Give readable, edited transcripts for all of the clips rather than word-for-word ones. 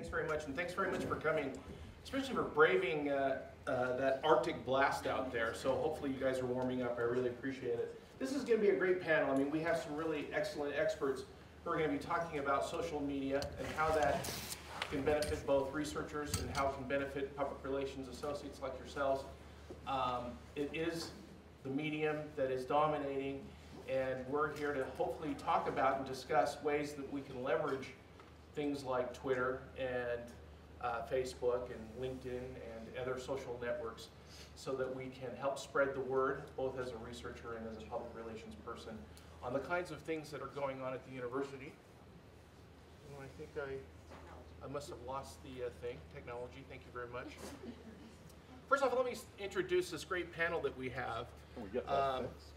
Thanks very much, and thanks very much for coming, especially for braving that Arctic blast out there. So hopefully you guys are warming up. I really appreciate it. This is going to be a great panel. I mean, we have some really excellent experts who are going to be talking about social media and how that can benefit both researchers and how it can benefit public relations associates like yourselves. It is the medium that is dominating, and we're here to hopefully talk about and discuss ways that we can leverage things like Twitter and Facebook and LinkedIn and other social networks so that we can help spread the word, both as a researcher and as a public relations person, on the kinds of things that are going on at the university. Well, I think I must have lost the thing, technology. Thank you very much. First off, let me introduce this great panel that we have. Can we get that fixed?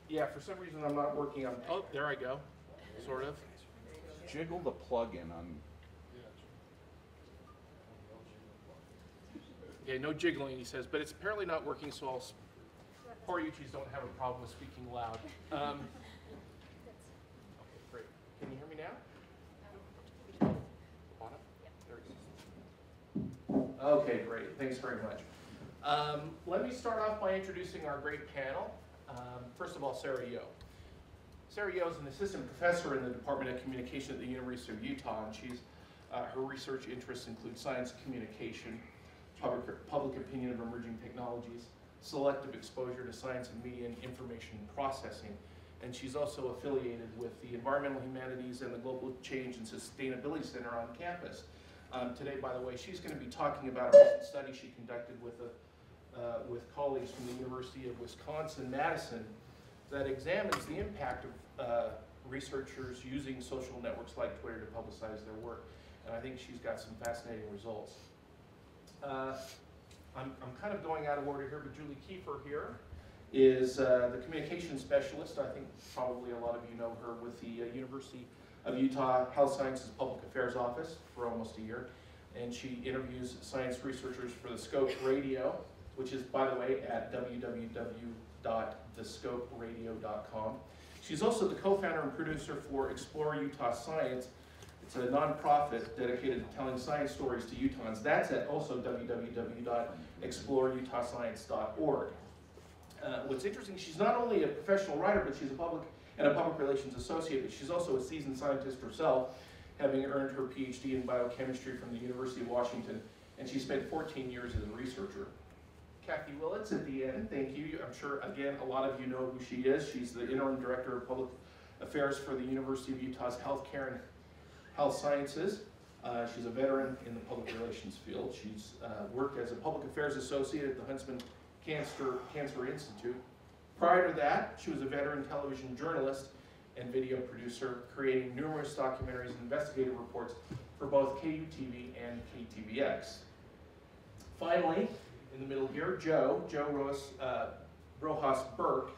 Yeah, for some reason I'm not working on, oh, there I go, sort of. Jiggle the plug-in on. Okay, no jiggling, he says, but it's apparently not working, so I'll, Horiuchis don't have a problem with speaking loud. Okay, great. Can you hear me now? Bottom? There it is. Okay, great. Thanks very much. Let me start off by introducing our great panel. First of all, Sara Yeo. Sara Yeo is an assistant professor in the Department of Communication at the University of Utah, and she's, her research interests include science communication, public opinion of emerging technologies, selective exposure to science and media and information processing. And she's also affiliated with the Environmental Humanities and the Global Change and Sustainability Center on campus. Today, by the way, she's going to be talking about a recent study she conducted with colleagues from the University of Wisconsin-Madison that examines the impact of researchers using social networks like Twitter to publicize their work. And I think she's got some fascinating results. I'm kind of going out of order here, but Julie Kiefer here is the communications specialist. I think probably a lot of you know her with the University of Utah Health Sciences Public Affairs Office for almost a year. And she interviews science researchers for the Scope Radio, which is, by the way, at www.thescoperadio.com. She's also the co-founder and producer for Explore Utah Science. It's a nonprofit dedicated to telling science stories to Utahns. That's at also www.exploreutahscience.org. What's interesting, she's not only a professional writer, but she's a public relations associate, but she's also a seasoned scientist herself, having earned her PhD in biochemistry from the University of Washington, and she spent 14 years as a researcher. Kathy Wilets at the end, thank you. I'm sure, again, a lot of you know who she is. She's the interim director of public affairs for the University of Utah's Healthcare and Health Sciences. She's a veteran in the public relations field. She's worked as a public affairs associate at the Huntsman Cancer Institute. Prior to that, she was a veteran television journalist and video producer, creating numerous documentaries and investigative reports for both KUTV and KTVX. Finally, in the middle here, Joe Rojas-Burke.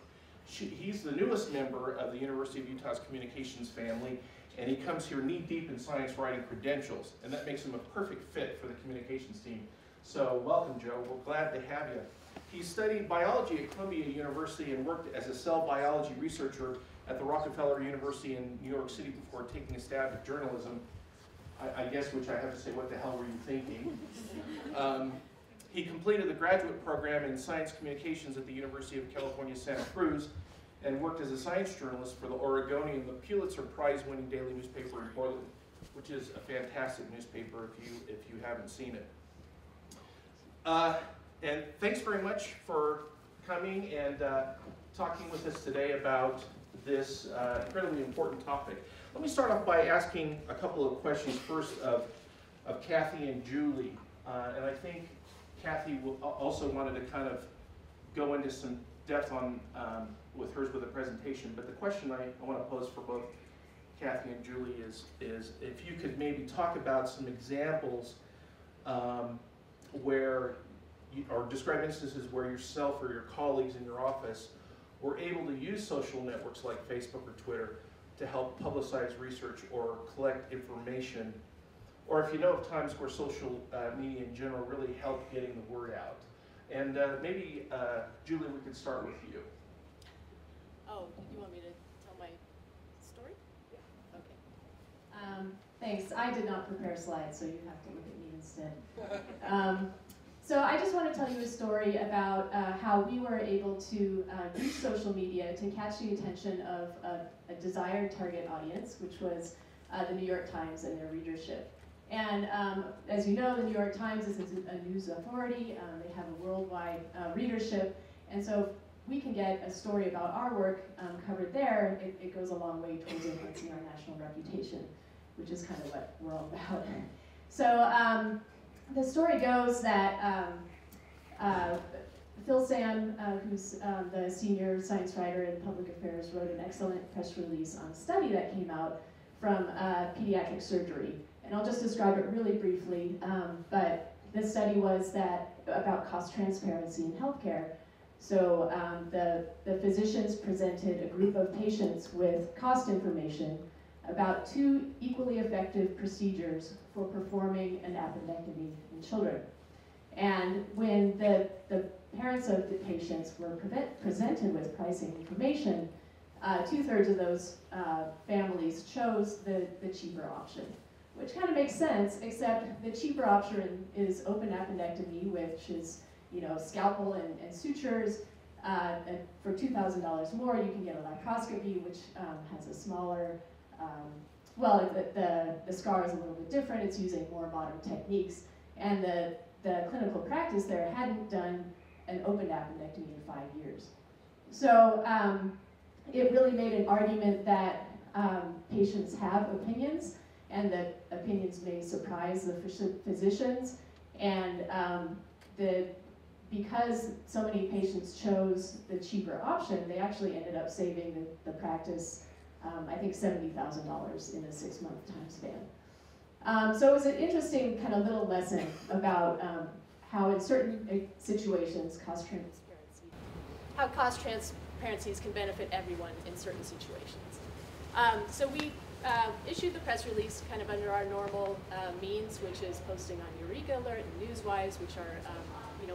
He's the newest member of the University of Utah's communications family, and he comes here knee-deep in science writing credentials, and that makes him a perfect fit for the communications team. So welcome, Joe. We're glad to have you. He studied biology at Columbia University and worked as a cell biology researcher at the Rockefeller University in New York City before taking a stab at journalism. I guess, which I have to say, what the hell were you thinking? He completed the graduate program in science communications at the University of California, Santa Cruz, and worked as a science journalist for the Oregonian, the Pulitzer Prize-winning daily newspaper in Portland, which is a fantastic newspaper if you haven't seen it. And thanks very much for coming and talking with us today about this incredibly important topic. Let me start off by asking a couple of questions first of Kathy and Julie. And I think Kathy also wanted to kind of go into some depth on with hers with a presentation. But the question I want to pose for both Kathy and Julie is if you could maybe talk about some examples where or describe instances where yourself or your colleagues in your office were able to use social networks like Facebook or Twitter to help publicize research or collect information, or if you know of times where social media in general really helped getting the word out. And maybe, Julie, we could start with you. Oh, you want me to tell my story? Yeah. Okay. Thanks. I did not prepare slides, so you have to look at me instead. So I just want to tell you a story about how we were able to use social media to catch the attention of a desired target audience, which was the New York Times and their readership. And as you know, the New York Times is a news authority. They have a worldwide readership. And so if we can get a story about our work covered there, it goes a long way towards enhancing our national reputation, which is kind of what we're all about. So the story goes that Phil Sam, who's the senior science writer in public affairs, wrote an excellent press release on a study that came out from pediatric surgery. And I'll just describe it really briefly, but the study was about cost transparency in healthcare. So the physicians presented a group of patients with cost information about 2 equally effective procedures for performing an appendectomy in children. And when the parents of the patients were presented with pricing information, 2/3 of those families chose the cheaper option, which kind of makes sense, except the cheaper option is open appendectomy, which is, you know, scalpel and sutures. And for $2,000 more, you can get a laparoscopy, which has a smaller, well, the scar is a little bit different. It's using more modern techniques. And the clinical practice there hadn't done an open appendectomy in 5 years. So it really made an argument that patients have opinions, and that opinions may surprise the physicians. And because so many patients chose the cheaper option, they actually ended up saving the practice, I think, $70,000 in a 6-month time span. So it was an interesting kind of little lesson about how in certain situations cost transparencies can benefit everyone in certain situations. So we issued the press release kind of under our normal means, which is posting on Eureka Alert and Newswise, which are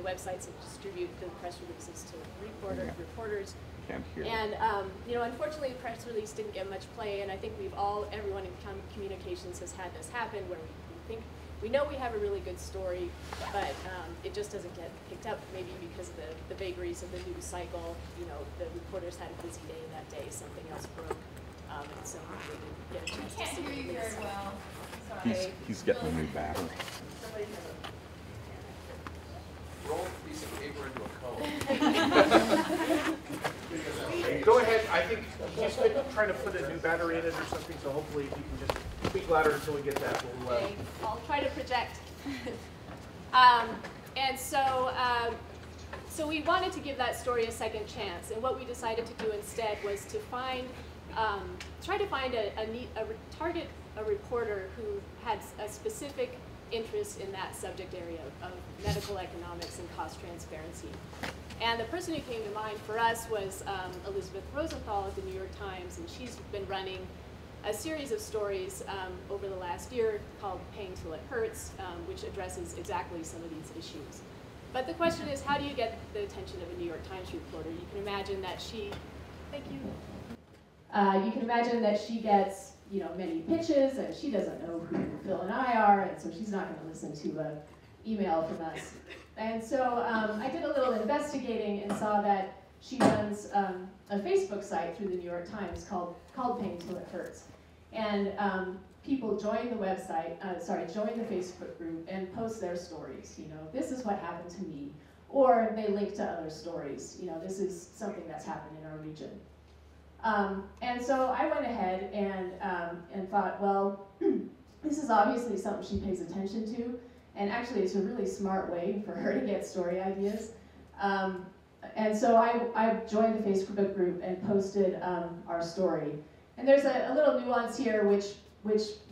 websites that distribute the press releases to reporters. Can't hear. And unfortunately, the press release didn't get much play, and I think everyone in communications has had this happen, where we know we have a really good story, but it just doesn't get picked up, maybe because of the vagaries of the news cycle. You know, the reporters had a busy day that day, something else broke, and so they didn't get a chance to see it. I can't hear you very well. Sorry. He's getting a new battery. Somebody have Roll a piece of paper into a cone. Go ahead. I think he's been trying to put a new battery in it or something, so hopefully if you can just speak louder until we get that. Okay, I'll try to project. And so we wanted to give that story a second chance, and what we decided to do instead was to try to find target a reporter who had a specific interest in that subject area of medical economics and cost transparency. And the person who came to mind for us was Elizabeth Rosenthal at the New York Times, and she's been running a series of stories over the last year called Paying Till It Hurts, which addresses exactly some of these issues. But the question is, how do you get the attention of a New York Times reporter? You can imagine that she, thank you. You can imagine that she gets, many pitches, and she doesn't know who Phil and I are, and so she's not going to listen to an email from us. And so I did a little investigating and saw that she runs a Facebook site through the New York Times called Paying Till It Hurts. And people join the website, join the Facebook group and post their stories. This is what happened to me. Or they link to other stories. This is something that's happened in our region. And so I went ahead and thought, well, this is obviously something she pays attention to. And actually, it's a really smart way for her to get story ideas. And so I joined the Facebook group and posted our story. And there's a little nuance here, which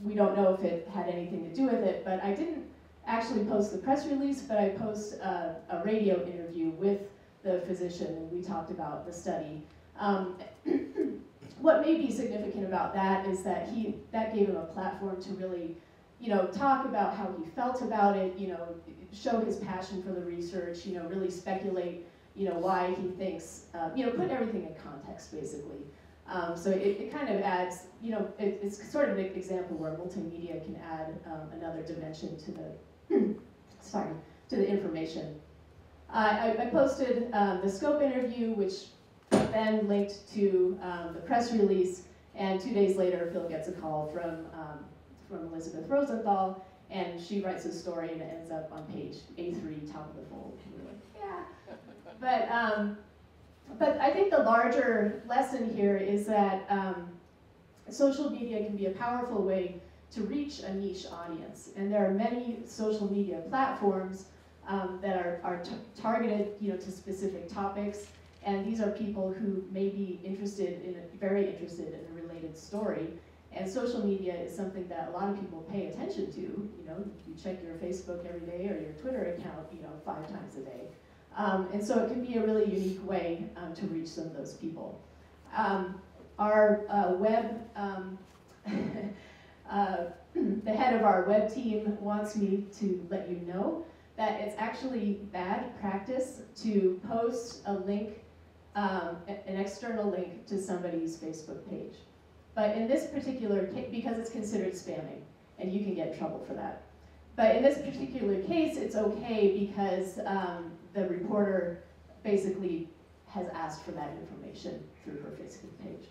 we don't know if it had anything to do with it, but I didn't actually post the press release, but I posted a radio interview with the physician, and we talked about the study. What may be significant about that is that that gave him a platform to really, talk about how he felt about it, show his passion for the research, really speculate, why he thinks, put everything in context, basically. So it kind of adds, you know, it's sort of an example where multimedia can add another dimension to the, sorry, to the information. I posted the scope interview, which then linked to the press release, and 2 days later, Phil gets a call from Elizabeth Rosenthal, and she writes a story, and it ends up on page A3, top of the fold. We're like, yeah. But I think the larger lesson here is that social media can be a powerful way to reach a niche audience, and there are many social media platforms that are targeted, you know, to specific topics, and these are people who may be very interested in a related story. And social media is something that a lot of people pay attention to. You know, you check your Facebook every day or your Twitter account, you know, 5 times a day. And so it can be a really unique way to reach some of those people. Our web, the head of our web team wants me to let you know that it's actually bad practice to post a link, an external link to somebody's Facebook page. But in this particular case, because it's considered spamming, and you can get in trouble for that. But in this particular case, it's okay because the reporter basically has asked for that information through her Facebook page.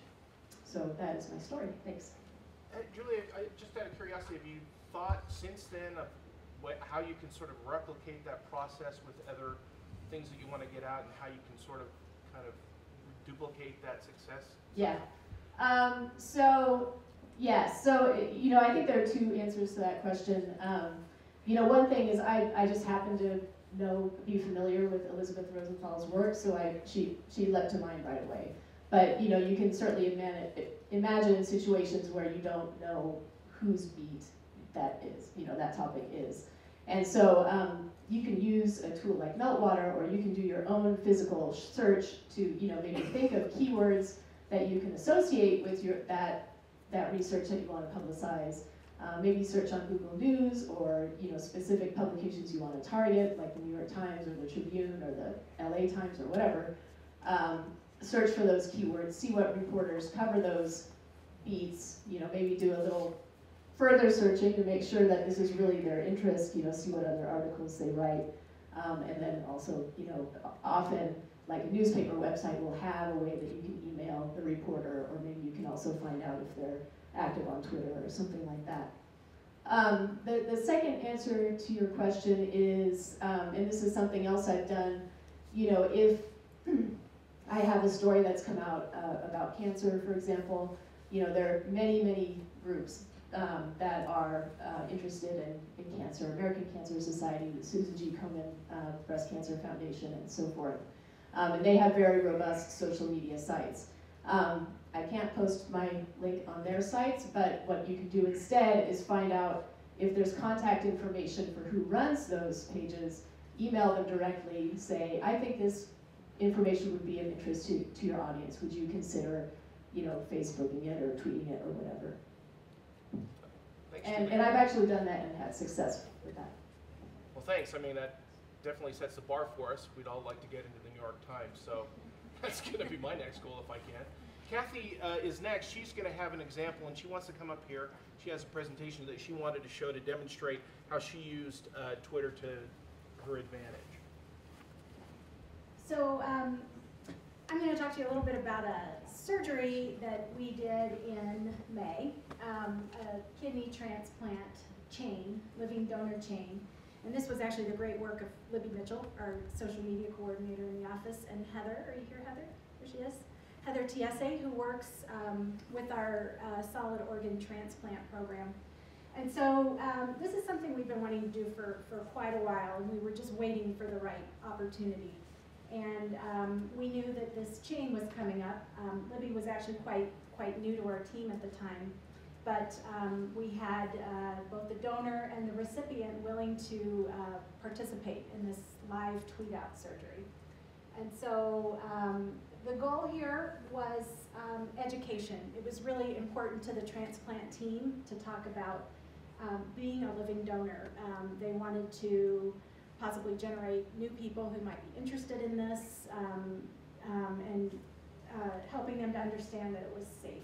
So that is my story. Thanks. Julia, just out of curiosity, have you thought since then of how you can sort of replicate that process with other things that you want to get out, and how you can sort of kind of duplicate that success? Yeah. So you know, I think there are 2 answers to that question. You know, one thing is I just happen to be familiar with Elizabeth Rosenthal's work, so she leapt to mind right away. But you know, you can certainly imagine situations where you don't know whose beat that is, you know, that topic is. And so you can use a tool like Meltwater, or you can do your own physical search to, you know, maybe think of keywords that you can associate with that research that you want to publicize. Maybe search on Google News, or you know, specific publications you want to target, like the New York Times or the Tribune or the LA Times or whatever. Search for those keywords, see what reporters cover those beats. You know, maybe do a little further searching to make sure that this is really their interest. You know, see what other articles they write, and then also, you know, often like a newspaper website will have a way that you can email the reporter, or maybe you can also find out if they're active on Twitter or something like that. The second answer to your question is, and this is something else I've done, you know, if I have a story that's come out about cancer, for example, you know, there are many groups that are interested in cancer, American Cancer Society, the Susan G. Komen Breast Cancer Foundation, and so forth. And they have very robust social media sites. I can't post my link on their sites, but what you can do instead is find out if there's contact information for who runs those pages, email them directly, say, I think this information would be of interest to your audience. Would you consider, you know, Facebooking it or tweeting it or whatever? Thanks, and I've actually done that and had success with that. Well, thanks. I mean, that definitely sets the bar for us. We'd all like to get into the New York Times, so that's going to be my next goal if I can. Kathy is next. She's going to have an example, and she wants to come up here. She has a presentation that she wanted to show to demonstrate how she used Twitter to her advantage. So I'm going to talk to you a little bit about a surgery that we did in May, a kidney transplant chain, living donor chain. And this was actually the great work of Libby Mitchell, our social media coordinator in the office, and Heather. Are you here, Heather? There she is. Heather Tiese, who works with our solid organ transplant program. And so this is something we've been wanting to do for quite a while, and we were just waiting for the right opportunity. And we knew that this chain was coming up. Libby was actually quite new to our team at the time, but we had both the donor and the recipient willing to participate in this live tweet out surgery. And so the goal here was education. It was really important to the transplant team to talk about being a living donor. They wanted to possibly generate new people who might be interested in this, and helping them to understand that it was safe.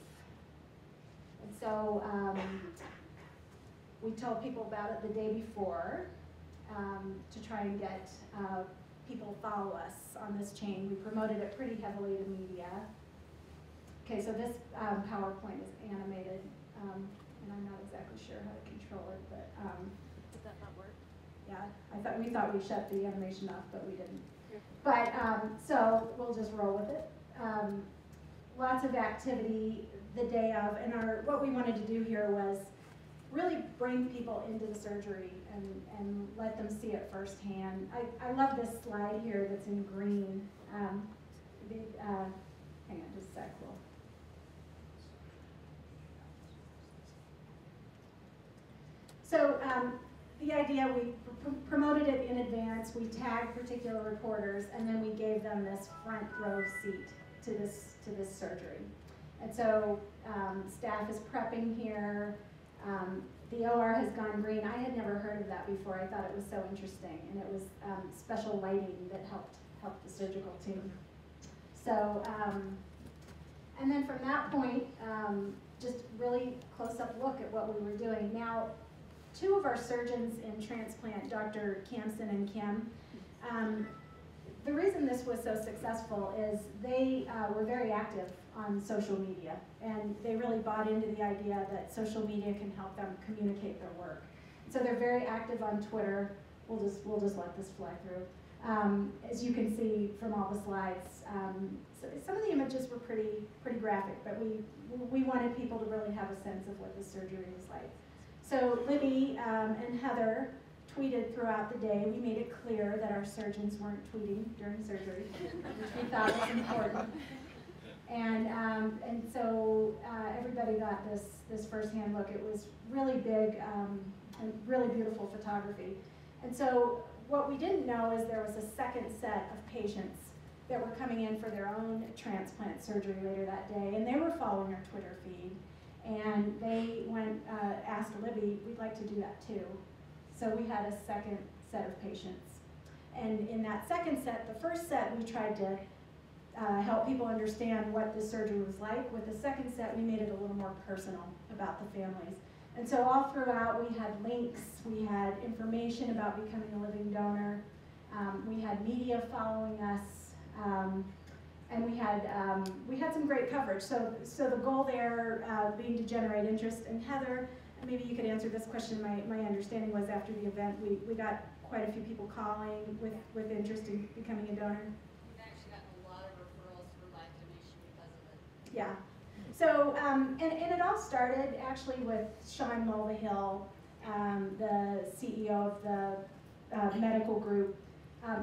And so we told people about it the day before to try and get people to follow us on this chain. We promoted it pretty heavily to media. Okay, so this PowerPoint is animated, and I'm not exactly sure how to control it, but Did that not work? yeah, we thought we shut the animation off, but we didn't. But so we'll just roll with it. Lots of activity the day of, and what we wanted to do here was really bring people into the surgery and let them see it firsthand. I love this slide here that's in green. Hang on just a sec. So the idea, we promoted it in advance, we tagged particular reporters, and then we gave them this front row seat to this surgery. And so staff is prepping here. The OR has gone green. I had never heard of that before. I thought it was so interesting, and it was special lighting that helped the surgical team. So, and then from that point, just really close-up look at what we were doing. Now, two of our surgeons in transplant, Dr. Kamson and Kim, the reason this was so successful is they were very active on social media, and they really bought into the idea that social media can help them communicate their work. So they're very active on Twitter. We'll just let this fly through. As you can see from all the slides, so some of the images were pretty graphic, but we wanted people to really have a sense of what the surgery was like. So Libby and Heather tweeted throughout the day. We made it clear that our surgeons weren't tweeting during surgery, which we thought was important. And so everybody got this firsthand look. It was really big and really beautiful photography. And so what we didn't know is there was a second set of patients that were coming in for their own transplant surgery later that day, and they were following our Twitter feed. And they asked Libby, we'd like to do that too. So we had a second set of patients. And in that second set, the first set, we tried to help people understand what the surgery was like. With the second set, we made it a little more personal about the families. And so all throughout, we had links, we had information about becoming a living donor, we had media following us, and we had some great coverage. So the goal there being to generate interest. And Heather, maybe you could answer this question. My understanding was after the event, we got quite a few people calling with interest in becoming a donor. We've actually gotten a lot of referrals for live donation because of it. Yeah. So, and it all started actually with Sean Mulvihill, the CEO of the medical group,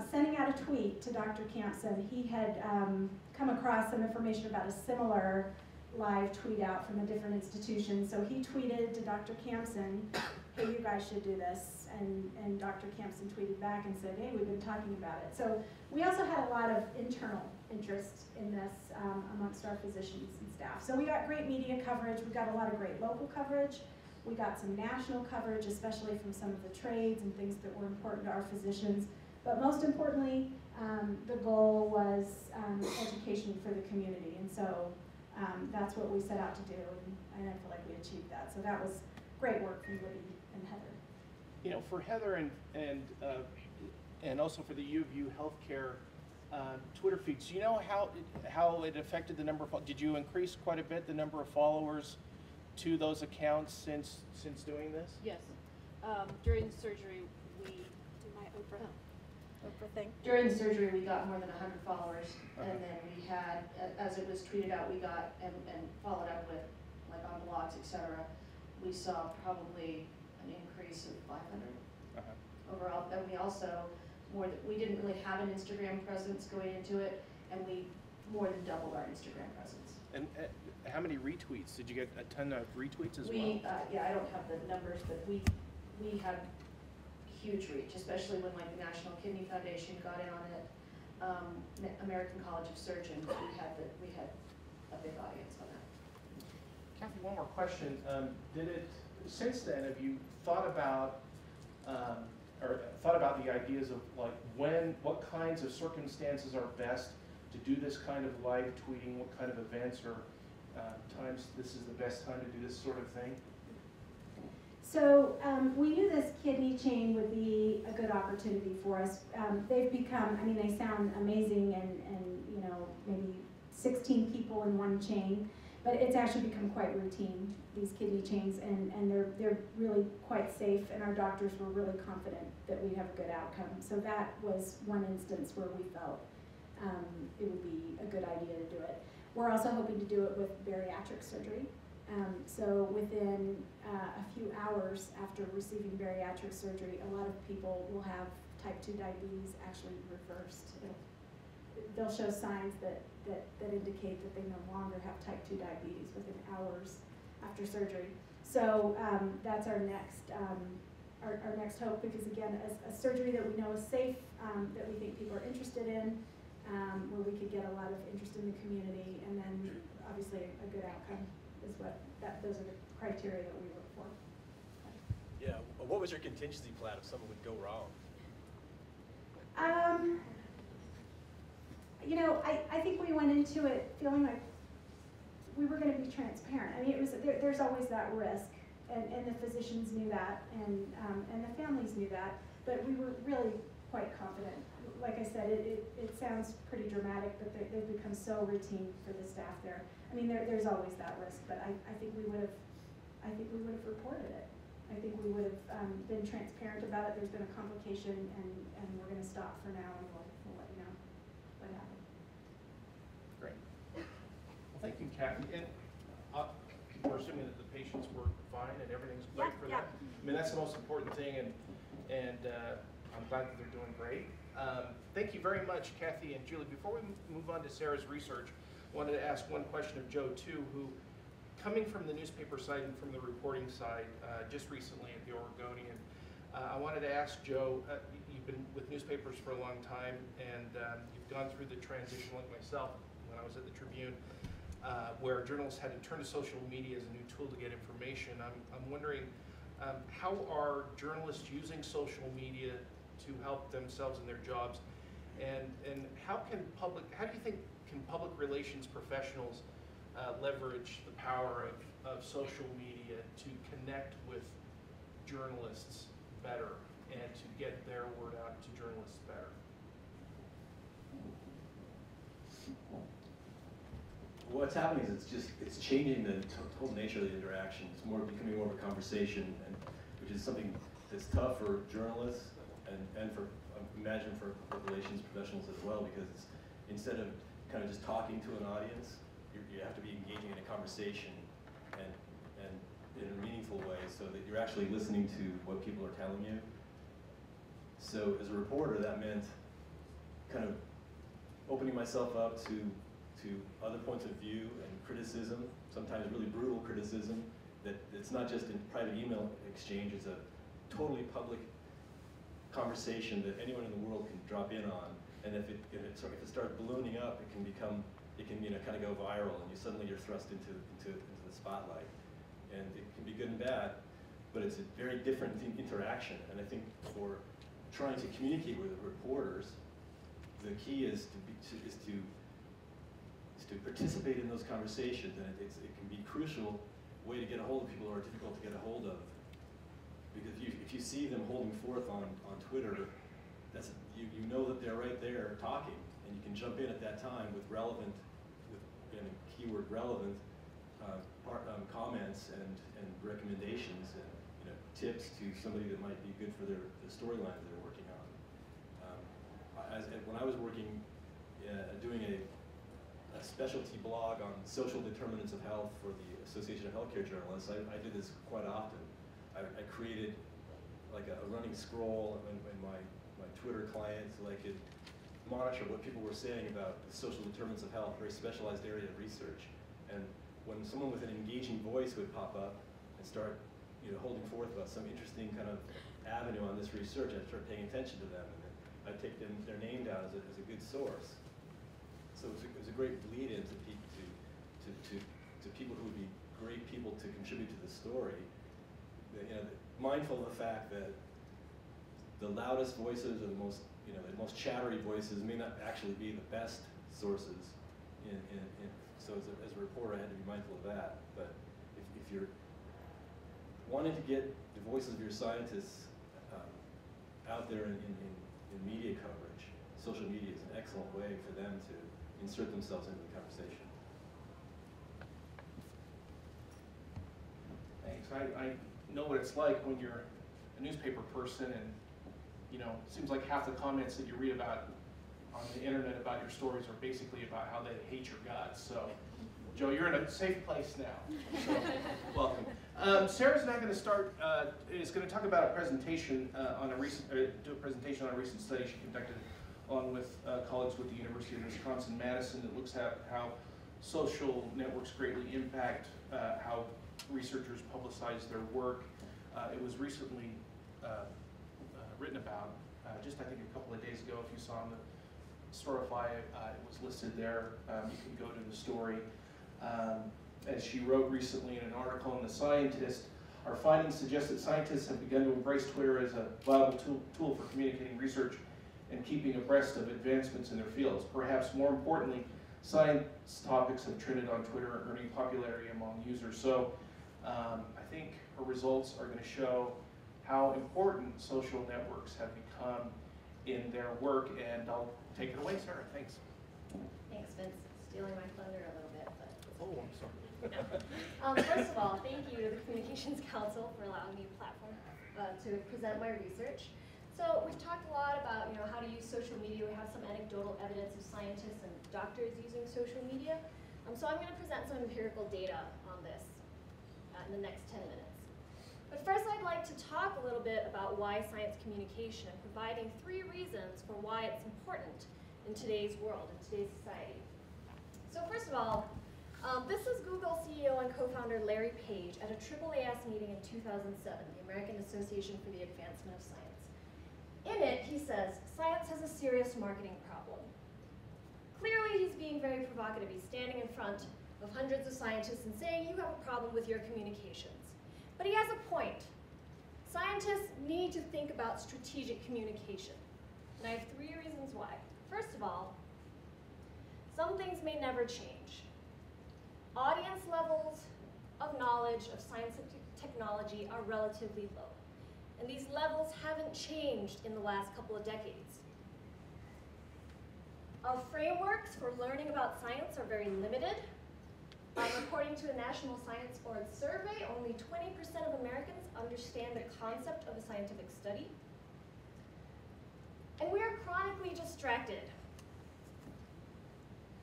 sending out a tweet to Dr. Kamson. He had come across some information about a similar live tweet out from a different institution. So he tweeted to Dr. Kamson, hey, you guys should do this. And Dr. Kamson tweeted back and said, hey, we've been talking about it. So we also had a lot of internal interest in this amongst our physicians and staff. So we got great media coverage. We got a lot of great local coverage. We got some national coverage, especially from some of the trades and things that were important to our physicians. But most importantly, the goal was education for the community. And so that's what we set out to do, and I feel like we achieved that. So that was great work from Libby and Heather. You know, for Heather and also for the U of U healthcare Twitter feeds, do you know how it affected the number of, did you increase quite a bit the number of followers to those accounts since doing this? Yes. During the surgery, we do my Oprah thing. During the surgery, we got more than 100 followers, and then we had, as it was tweeted out, we got and followed up with, like on blogs, etc. We saw probably an increase of 500 overall. And we also we didn't really have an Instagram presence going into it, and we more than doubled our Instagram presence. And how many retweets? Did you get a ton of retweets as well? Yeah, I don't have the numbers, but we had huge reach, especially when like the National Kidney Foundation got in on it, American College of Surgeons. We had a big audience on that. Kathy, one more question. Since then, have you thought about the ideas of like what kinds of circumstances are best to do this kind of live tweeting, what kind of events or times this is the best time to do this sort of thing? So we knew this kidney chain would be a good opportunity for us. They've become, I mean, they sound amazing and you know, maybe 16 people in one chain, but it's actually become quite routine, these kidney chains, and they're really quite safe, and our doctors were really confident that we'd have a good outcome. So that was one instance where we felt it would be a good idea to do it. We're also hoping to do it with bariatric surgery. So within a few hours after receiving bariatric surgery, a lot of people will have type 2 diabetes actually reversed. They'll show signs that indicate that they no longer have type 2 diabetes within hours after surgery. So that's our next hope, because again, a surgery that we know is safe, that we think people are interested in, where we could get a lot of interest in the community, and then obviously a good outcome is those are the criteria that we look for. Yeah, what was your contingency plan if something would go wrong? You know, I think we went into it feeling like we were going to be transparent. I mean, it was there's always that risk, and the physicians knew that, and the families knew that, but we were really quite confident. Like I said, it sounds pretty dramatic, but they've become so routine for the staff there. I mean, there's always that risk, but I think we would have reported it. I think we would have been transparent about it. There's been a complication, and we're going to stop for now, and we'll let you know what happened. Great. Well, thank you, Kathy. And we're assuming that the patients were fine and everything's great for them. I mean, that's the most important thing, and I'm glad that they're doing great. Thank you very much, Kathy and Julie. Before we move on to Sarah's research, I wanted to ask one question of Joe, too, who, coming from the newspaper side and from the reporting side, just recently at the Oregonian, I wanted to ask Joe, you've been with newspapers for a long time, and you've gone through the transition like myself when I was at the Tribune, where journalists had to turn to social media as a new tool to get information. I'm wondering, how are journalists using social media to help themselves in their jobs, and how do you think can public relations professionals leverage the power of social media to connect with journalists better and to get their word out to journalists better? What's happening is it's changing the whole nature of the interaction. It's becoming more of a conversation, which is something that's tough for journalists and for imagine for relations professionals as well, because instead of kind of just talking to an audience, you have to be engaging in a conversation and in a meaningful way, so that you're actually listening to what people are telling you. So as a reporter, that meant kind of opening myself up to other points of view and criticism, sometimes really brutal criticism, that it's not just in private email exchange, it's a totally public conversation that anyone in the world can drop in on. And if it starts ballooning up, it can kind of go viral, and you're thrust into the spotlight. And it can be good and bad, but it's a very different interaction. And I think for trying to communicate with reporters, the key is to participate in those conversations, and it can be a crucial way to get a hold of people who are difficult to get a hold of. Because if you see them holding forth on Twitter, you know that they're right there talking, and you can jump in at that time with keyword relevant comments and recommendations and tips to somebody that might be good for the storyline that they're working on. When I was working doing a specialty blog on social determinants of health for the Association of Healthcare Journalists, I did this quite often. I created like a running scroll in my Twitter client so I could monitor what people were saying about the social determinants of health, a very specialized area of research. And when someone with an engaging voice would pop up and start holding forth about some interesting kind of avenue on this research, I'd start paying attention to them, and then I'd take their name down as a good source. So it was a great lead-in to people who would be great people to contribute to the story. Mindful of the fact that the loudest voices or the most chattery voices may not actually be the best sources. So as a reporter, I had to be mindful of that. But if you're wanting to get the voices of your scientists out there in media coverage, social media is an excellent way for them to insert themselves into the conversation. Thanks. I know what it's like when you're a newspaper person, and you know, it seems like half the comments that you read about on the internet about your stories are basically about how they hate your guts. So, Joe, you're in a safe place now. So, welcome. Sarah's now going to start. Is going to talk about a presentation on a recent, do a presentation on a recent study she conducted along with colleagues with the University of Wisconsin-Madison that looks at how social networks greatly impact how researchers publicize their work. It was recently written about just I think a couple of days ago. If you saw on the Storify, it was listed there. You can go to the story. As she wrote recently in an article in The Scientist, our findings suggest that scientists have begun to embrace Twitter as a viable tool for communicating research and keeping abreast of advancements in their fields. Perhaps more importantly, science topics have trended on Twitter, earning popularity among users. So I think her results are going to show how important social networks have become in their work, and I'll take it away, Sarah. Thanks. Thanks, Vince. Stealing my thunder a little bit, but it's Oh, okay. I'm sorry. First of all, thank you to the Communications Council for allowing me a platform to present my research. So we've talked a lot about how to use social media. We have some anecdotal evidence of scientists and doctors using social media. So I'm going to present some empirical data on this in the next 10 minutes. But first I'd like to talk a little bit about why science communication, and providing 3 reasons for why it's important in today's world, in today's society. So first of all, this is Google CEO and co-founder Larry Page at a AAAS meeting in 2007, the American Association for the Advancement of Science. In it, he says, science has a serious marketing problem. Clearly, he's being very provocative. He's standing in front of hundreds of scientists and saying, you have a problem with your communications. But he has a point. Scientists need to think about strategic communication. And I have 3 reasons why. First of all, some things may never change. Audience levels of knowledge of science and technology are relatively low. And these levels haven't changed in the last couple of decades. Our frameworks for learning about science are very limited. According to a National Science Board survey, only 20% of Americans understand the concept of a scientific study. And we are chronically distracted.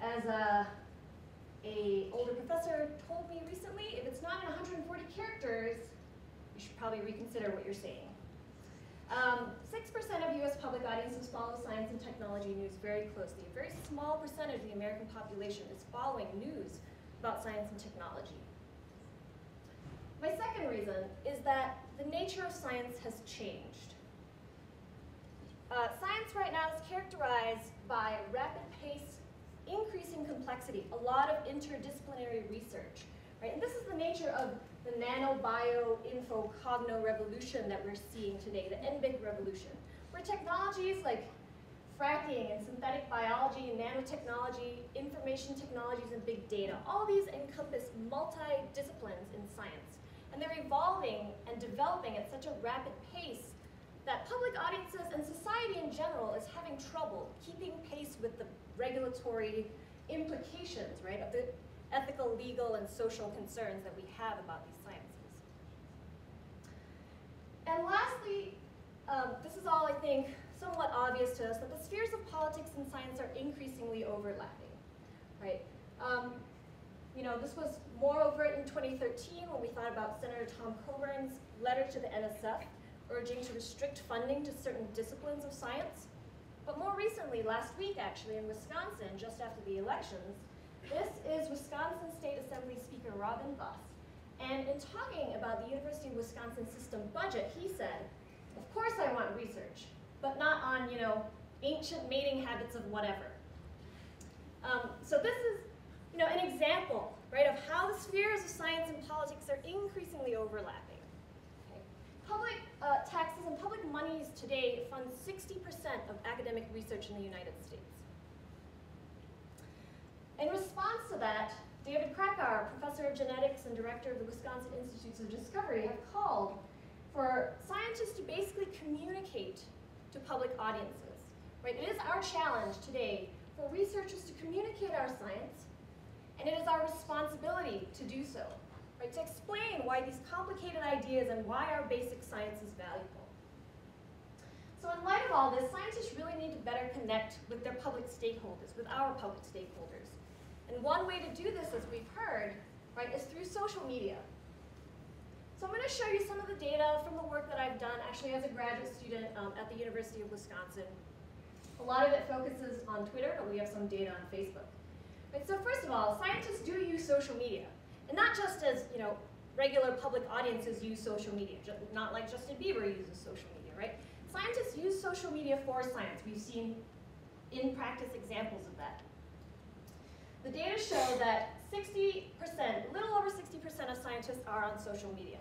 As a older professor told me recently, if it's not in 140 characters, you should probably reconsider what you're saying. 6% of US public audiences follow science and technology news very closely. A very small percentage of the American population is following news about science and technology. My second reason is that the nature of science has changed. Science right now is characterized by rapid pace, increasing complexity, a lot of interdisciplinary research, right? And this is the nature of the nano-bio-info-cogno revolution that we're seeing today, the NBIC revolution, where technologies like fracking and synthetic biology, nanotechnology, information technologies, and big data, all these encompass multi-disciplines in science. And they're evolving and developing at such a rapid pace that public audiences and society in general is having trouble keeping pace with the regulatory implications, right, of the ethical, legal, and social concerns that we have about these sciences. And lastly, this is all, I think, somewhat obvious to us, that the spheres of politics and science are increasingly overlapping, right? This was more overt in 2013 when we thought about Senator Tom Coburn's letter to the NSF urging to restrict funding to certain disciplines of science. But more recently, last week actually, in Wisconsin, just after the elections, this is Wisconsin State Assembly Speaker Robin Buss. And in talking about the University of Wisconsin system budget, he said, of course I want research, but not on, ancient mating habits of whatever. So this is, an example, right, of how the spheres of science and politics are increasingly overlapping. Okay. Public taxes and public monies today fund 60% of academic research in the United States. In response to that, David Krakauer, professor of genetics and director of the Wisconsin Institutes of Discovery, have called for scientists to basically communicate to public audiences. Right? It is our challenge today for researchers to communicate our science, and it is our responsibility to do so. Right? To explain why these complicated ideas and why our basic science is valuable. So in light of all this, scientists really need to better connect with their public stakeholders, with our public stakeholders. And one way to do this, as we've heard, right, is through social media. So I'm going to show you some of the data from the work that I've done, actually as a graduate student at the University of Wisconsin. A lot of it focuses on Twitter, but we have some data on Facebook. Right, so first of all, scientists do use social media. And not just as, regular public audiences use social media, not like Justin Bieber uses social media, right? Scientists use social media for science. We've seen in practice examples of that. The data show that 60%, a little over 60% of scientists are on social media.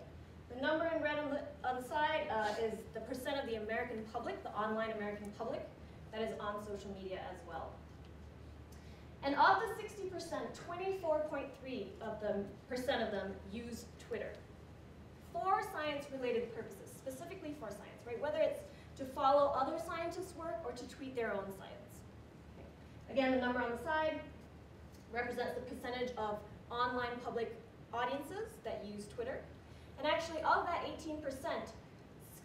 The number in red on the side is the percent of the American public, the online American public, that is on social media as well. And of the 60%, 24.3% of them use Twitter for science-related purposes, specifically for science, right? Whether it's to follow other scientists' work or to tweet their own science. Okay. Again, the number on the side represents the percentage of online public audiences that use Twitter. And actually, of that 18%,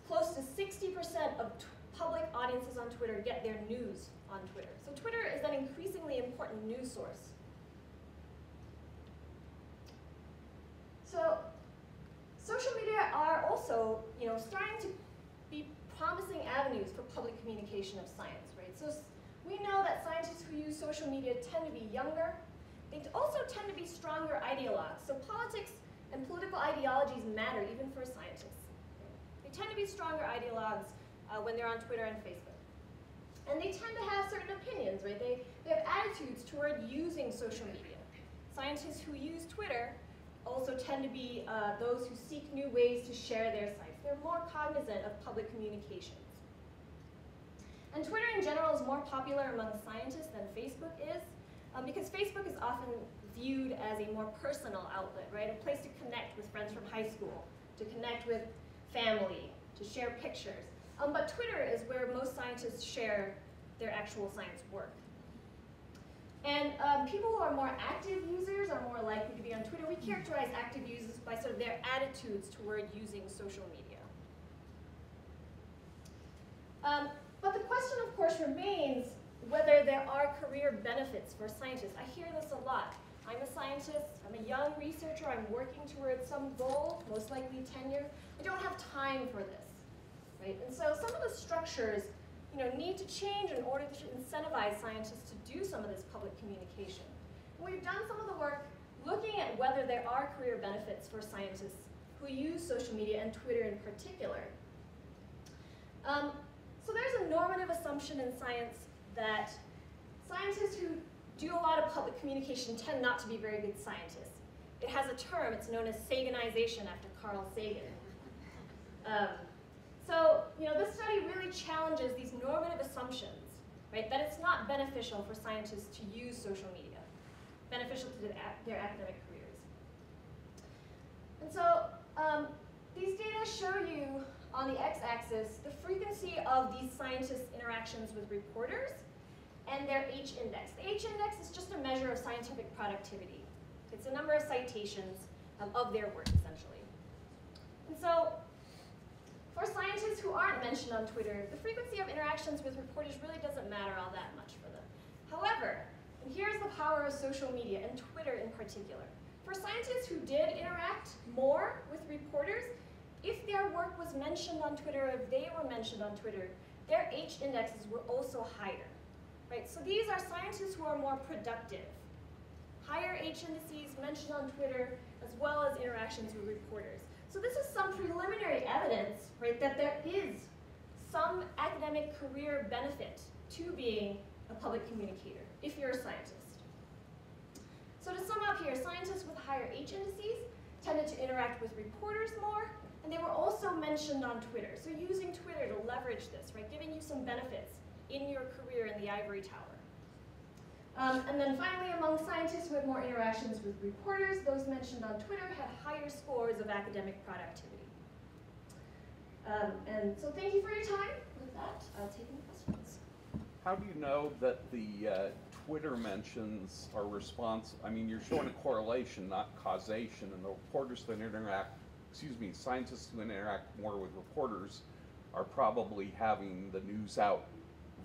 close to 60% of public audiences on Twitter get their news on Twitter. So Twitter is an increasingly important news source. So social media are also, starting to be promising avenues for public communication of science, right? So we know that scientists who use social media tend to be younger. They also tend to be stronger ideologues. So politics and political ideologies matter even for scientists. They tend to be stronger ideologues when they're on Twitter and Facebook. And they tend to have certain opinions, right? They have attitudes toward using social media. Scientists who use Twitter also tend to be those who seek new ways to share their science. They're more cognizant of public communications. And Twitter in general is more popular among scientists than Facebook is, because Facebook is often viewed as a more personal outlet, right? A place to connect with friends from high school, to connect with family, to share pictures. But Twitter is where most scientists share their actual science work. And people who are more active users are more likely to be on Twitter. We characterize active users by sort of their attitudes toward using social media. But the question, of course, remains whether there are career benefits for scientists. I hear this a lot. I'm a scientist, I'm a young researcher, I'm working towards some goal, most likely tenure. I don't have time for this, right? And so some of the structures, need to change in order to incentivize scientists to do some of this public communication. And we've done some of the work looking at whether there are career benefits for scientists who use social media and Twitter in particular. So there's a normative assumption in science that scientists who do a lot of public communication tend not to be very good scientists. It has a term, it's known as Saganization after Carl Sagan. So, this study really challenges these normative assumptions, right? That it's not beneficial for scientists to use social media, beneficial to their academic careers. And so, these data show you on the x-axis the frequency of these scientists' interactions with reporters and their H-index. The H-index is just a measure of scientific productivity. It's a number of citations of their work, essentially. And so, for scientists who aren't mentioned on Twitter, the frequency of interactions with reporters really doesn't matter all that much for them. However, and here's the power of social media, and Twitter in particular. For scientists who did interact more with reporters, if their work was mentioned on Twitter, if they were mentioned on Twitter, their H-indexes were also higher. Right? So these are scientists who are more productive. Higher H-indices mentioned on Twitter, as well as interactions with reporters. So this is some preliminary evidence, right, that there is some academic career benefit to being a public communicator, if you're a scientist. So to sum up here, scientists with higher H-indices tended to interact with reporters more, and they were also mentioned on Twitter. So using Twitter to leverage this, right, giving you some benefits in your career in the ivory tower. And then finally, among scientists who had more interactions with reporters, those mentioned on Twitter had higher scores of academic productivity. And so thank you for your time. With that, I'll take any questions. How do you know that the Twitter mentions are I mean, you're showing a correlation, not causation, and the reporters that interact, scientists who interact more with reporters are probably having the news out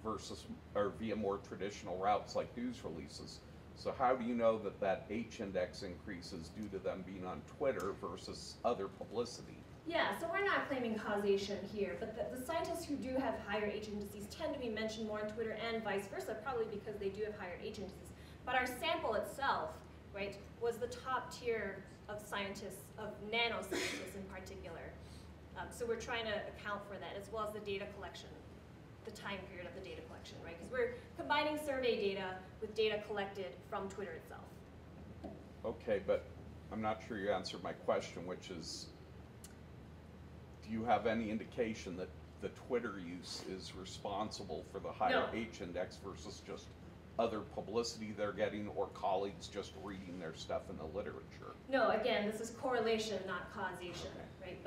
versus, or via more traditional routes like news releases. So how do you know that that H-index increase is due to them being on Twitter versus other publicity? Yeah, so we're not claiming causation here, but the scientists who do have higher H indices tend to be mentioned more on Twitter and vice versa, probably because they do have higher H indices. But our sample itself, right, was the top tier of scientists, of nanoscientists in particular. So we're trying to account for that, as well as the data collection, the time period of the data collection, right? Because we're combining survey data with data collected from Twitter itself. Okay, but I'm not sure you answered my question, which is, do you have any indication that the Twitter use is responsible for the higher H-index versus just other publicity they're getting, or colleagues just reading their stuff in the literature? No, again, this is correlation, not causation, right?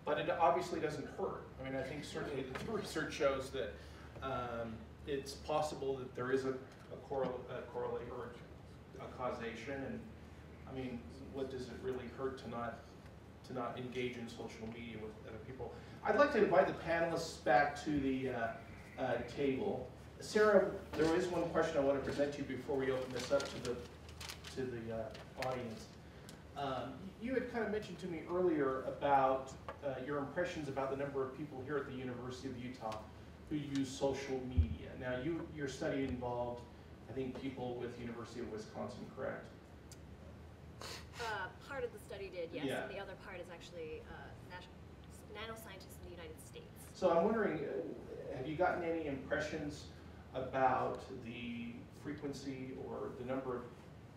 But it obviously doesn't hurt. I mean, I think certainly the research shows that it's possible that there is a correlate or a causation, and I mean, what does it really hurt to not engage in social media with other people? I'd like to invite the panelists back to the table. Sarah, there is one question I want to present to you before we open this up to the audience. You had kind of mentioned to me earlier about your impressions about the number of people here at the University of Utah who use social media. Now, your study involved, I think, people with University of Wisconsin, correct? Part of the study did, yes, Yeah. and the other part is actually nanoscientists in the United States. So I'm wondering, have you gotten any impressions about the frequency or the number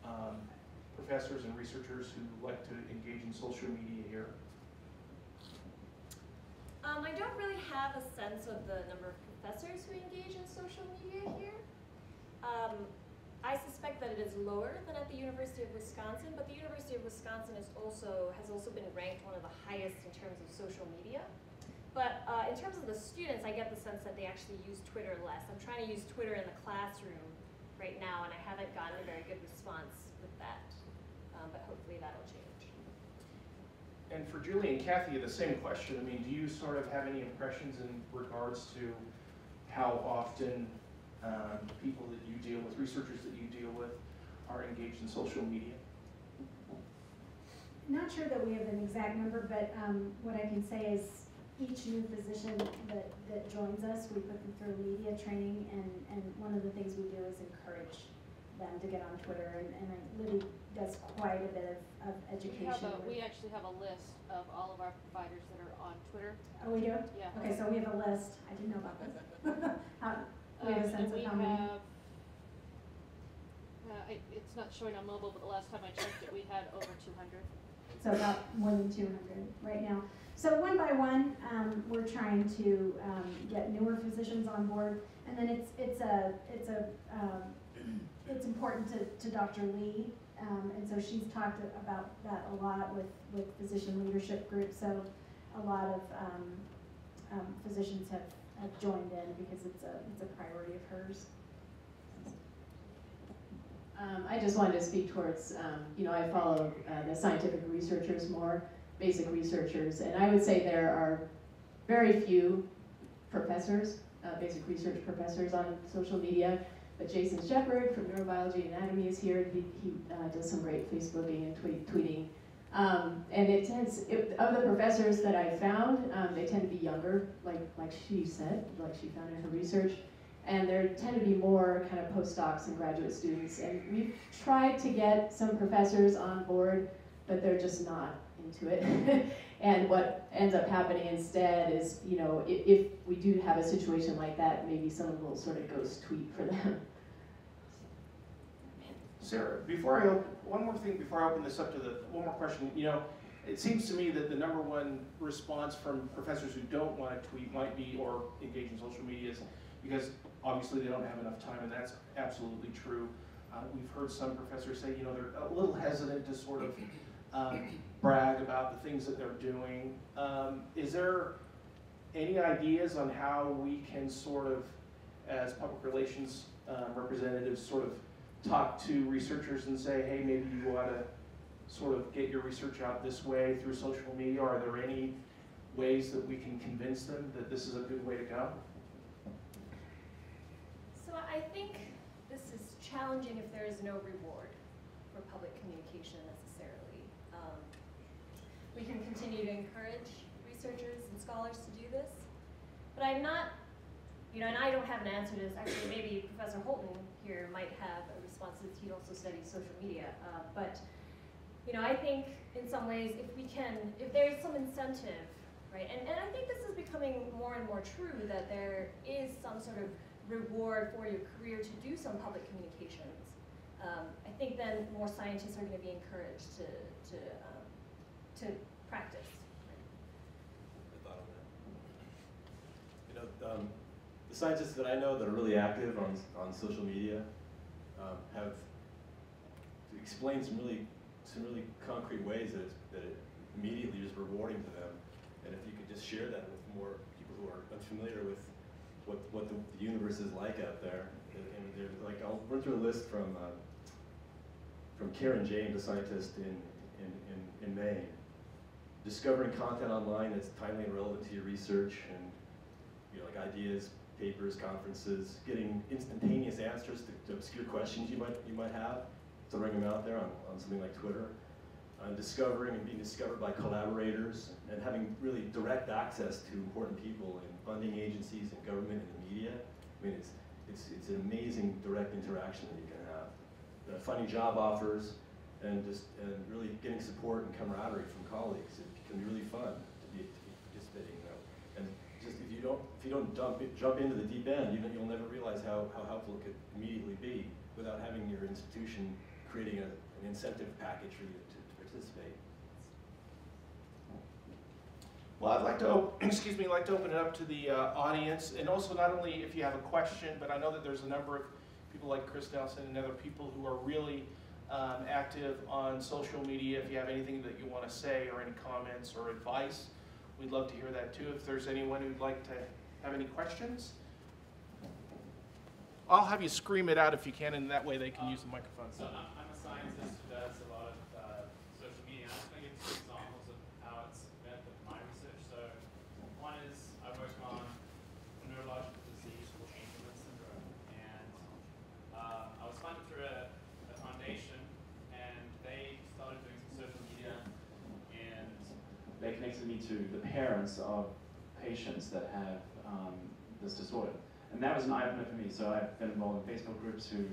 of professors and researchers who like to engage in social media here? I don't really have a sense of the number of professors who engage in social media here. I suspect that it is lower than at the University of Wisconsin, but the University of Wisconsin has also been ranked one of the highest in terms of social media. But in terms of the students, I get the sense that they actually use Twitter less. I'm trying to use Twitter in the classroom right now, and I haven't gotten a very good response with that. But hopefully that'll change. And for Julie and Kathy, the same question. I mean, do you sort of have any impressions in regards to how often people that you deal with, researchers that you deal with, are engaged in social media? Not sure that we have an exact number, but what I can say is each new physician that joins us, we put them through media training, and one of the things we do is encourage them to get on Twitter, and Libby does quite a bit of education. We actually have a list of all of our providers that are on Twitter. Oh, we do? Yeah. Okay, so we have a list. I didn't know about this. We have a sense of how many. It's not showing on mobile, but the last time I checked it, we had over 200. So about more than 200 right now. So one by one, we're trying to get newer physicians on board, and then it's important to Dr. Lee, and so she's talked about that a lot with physician leadership groups. So a lot of physicians have joined in because it's a priority of hers. I just wanted to speak towards, I follow the scientific researchers more, basic researchers, and I would say there are very few professors, basic research professors on social media, but Jason Shepard from Neurobiology and Anatomy is here. He does some great Facebooking and tweeting. And of the professors that I found, they tend to be younger, like she said, like she found in her research. And there tend to be more kind of postdocs and graduate students. And we've tried to get some professors on board, but they're just not into it. And what ends up happening instead is, if we do have a situation like that, maybe someone will sort of ghost tweet for them. Sarah, one more thing before I open this up to one more question. It seems to me that the #1 response from professors who don't want to tweet might be, or engage in social media, is, because obviously they don't have enough time, and that's absolutely true. We've heard some professors say, you know, they're a little hesitant to sort of brag about the things that they're doing. Is there any ideas on how we can sort of, as public relations representatives, sort of talk to researchers and say, hey, maybe you ought to sort of get your research out this way through social media? Are there any ways that we can convince them that this is a good way to go? So I think this is challenging if there is no reward for public communication necessarily. We can continue to encourage researchers and scholars to do this, but I'm not, you know, and I don't have an answer to this. Actually, maybe Professor Holton here might have a response since he also studies social media. But, you know, I think in some ways if there's some incentive, right, and I think this is becoming more and more true, that there is some sort of reward for your career to do some public communications. I think then more scientists are going to be encouraged to practice. I thought on that. You know, the scientists that I know that are really active on social media have explained some really concrete ways that it immediately is rewarding to them. And if you could just share that with more people who are unfamiliar with what the universe is like out there. And they're like, I'll run through a list from Karen James, a scientist in Maine. Discovering content online that's timely and relevant to your research, and you know, like ideas, papers, conferences, getting instantaneous answers to obscure questions you might have, throwing them out there on something like Twitter. Discovering and being discovered by collaborators, and having really direct access to important people in funding agencies and government and the media. I mean, it's an amazing direct interaction that you can have. Finding job offers, and really getting support and camaraderie from colleagues. It can be really fun to be participating in that. And just if you don't jump into the deep end, you'll never realize how helpful it could immediately be without having your institution creating an incentive package for you to participate. Well, I'd like to, open it up to the audience, and also not only if you have a question, but I know that there's a number of people like Chris Nelson and other people who are really active on social media. If you have anything that you want to say, or any comments or advice, we'd love to hear that too. If there's anyone who'd like to have any questions, I'll have you scream it out if you can, and that way they can use the microphone. So I'm a scientist who does a lot of social media. I'm just going to give two examples of how it's benefited my research. So one is I work on a neurological disease called Angelman syndrome, and I was funded through a foundation, and they started doing some social media, and they connected me to the parents of patients that have this disorder. And that was an eye-opener for me. So I've been involved in Facebook groups who,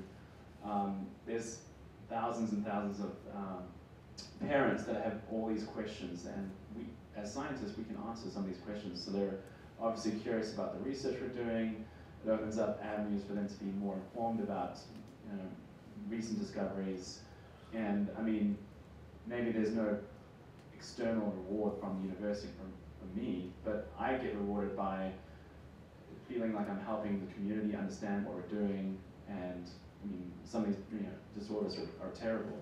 there's thousands and thousands of parents that have all these questions, and we, as scientists, we can answer some of these questions. So they're obviously curious about the research we're doing. It opens up avenues for them to be more informed about, you know, recent discoveries. And I mean, maybe there's no external reward from the university from me, but I get rewarded by feeling like I'm helping the community understand what we're doing. And I mean, some of these, you know, disorders are terrible.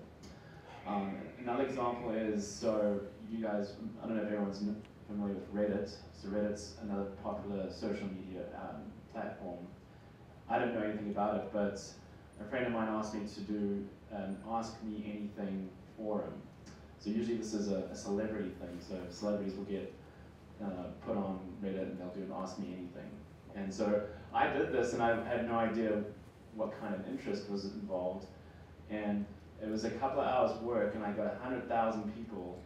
Another example is, so you guys, I don't know if everyone's familiar with Reddit. So Reddit's another popular social media platform. I don't know anything about it, but a friend of mine asked me to do an Ask Me Anything forum. So usually this is a celebrity thing, so celebrities will get put on Reddit and they'll do an Ask Me Anything. And so I did this, and I had no idea what kind of interest was involved. And it was a couple of hours work, and I got 100,000 people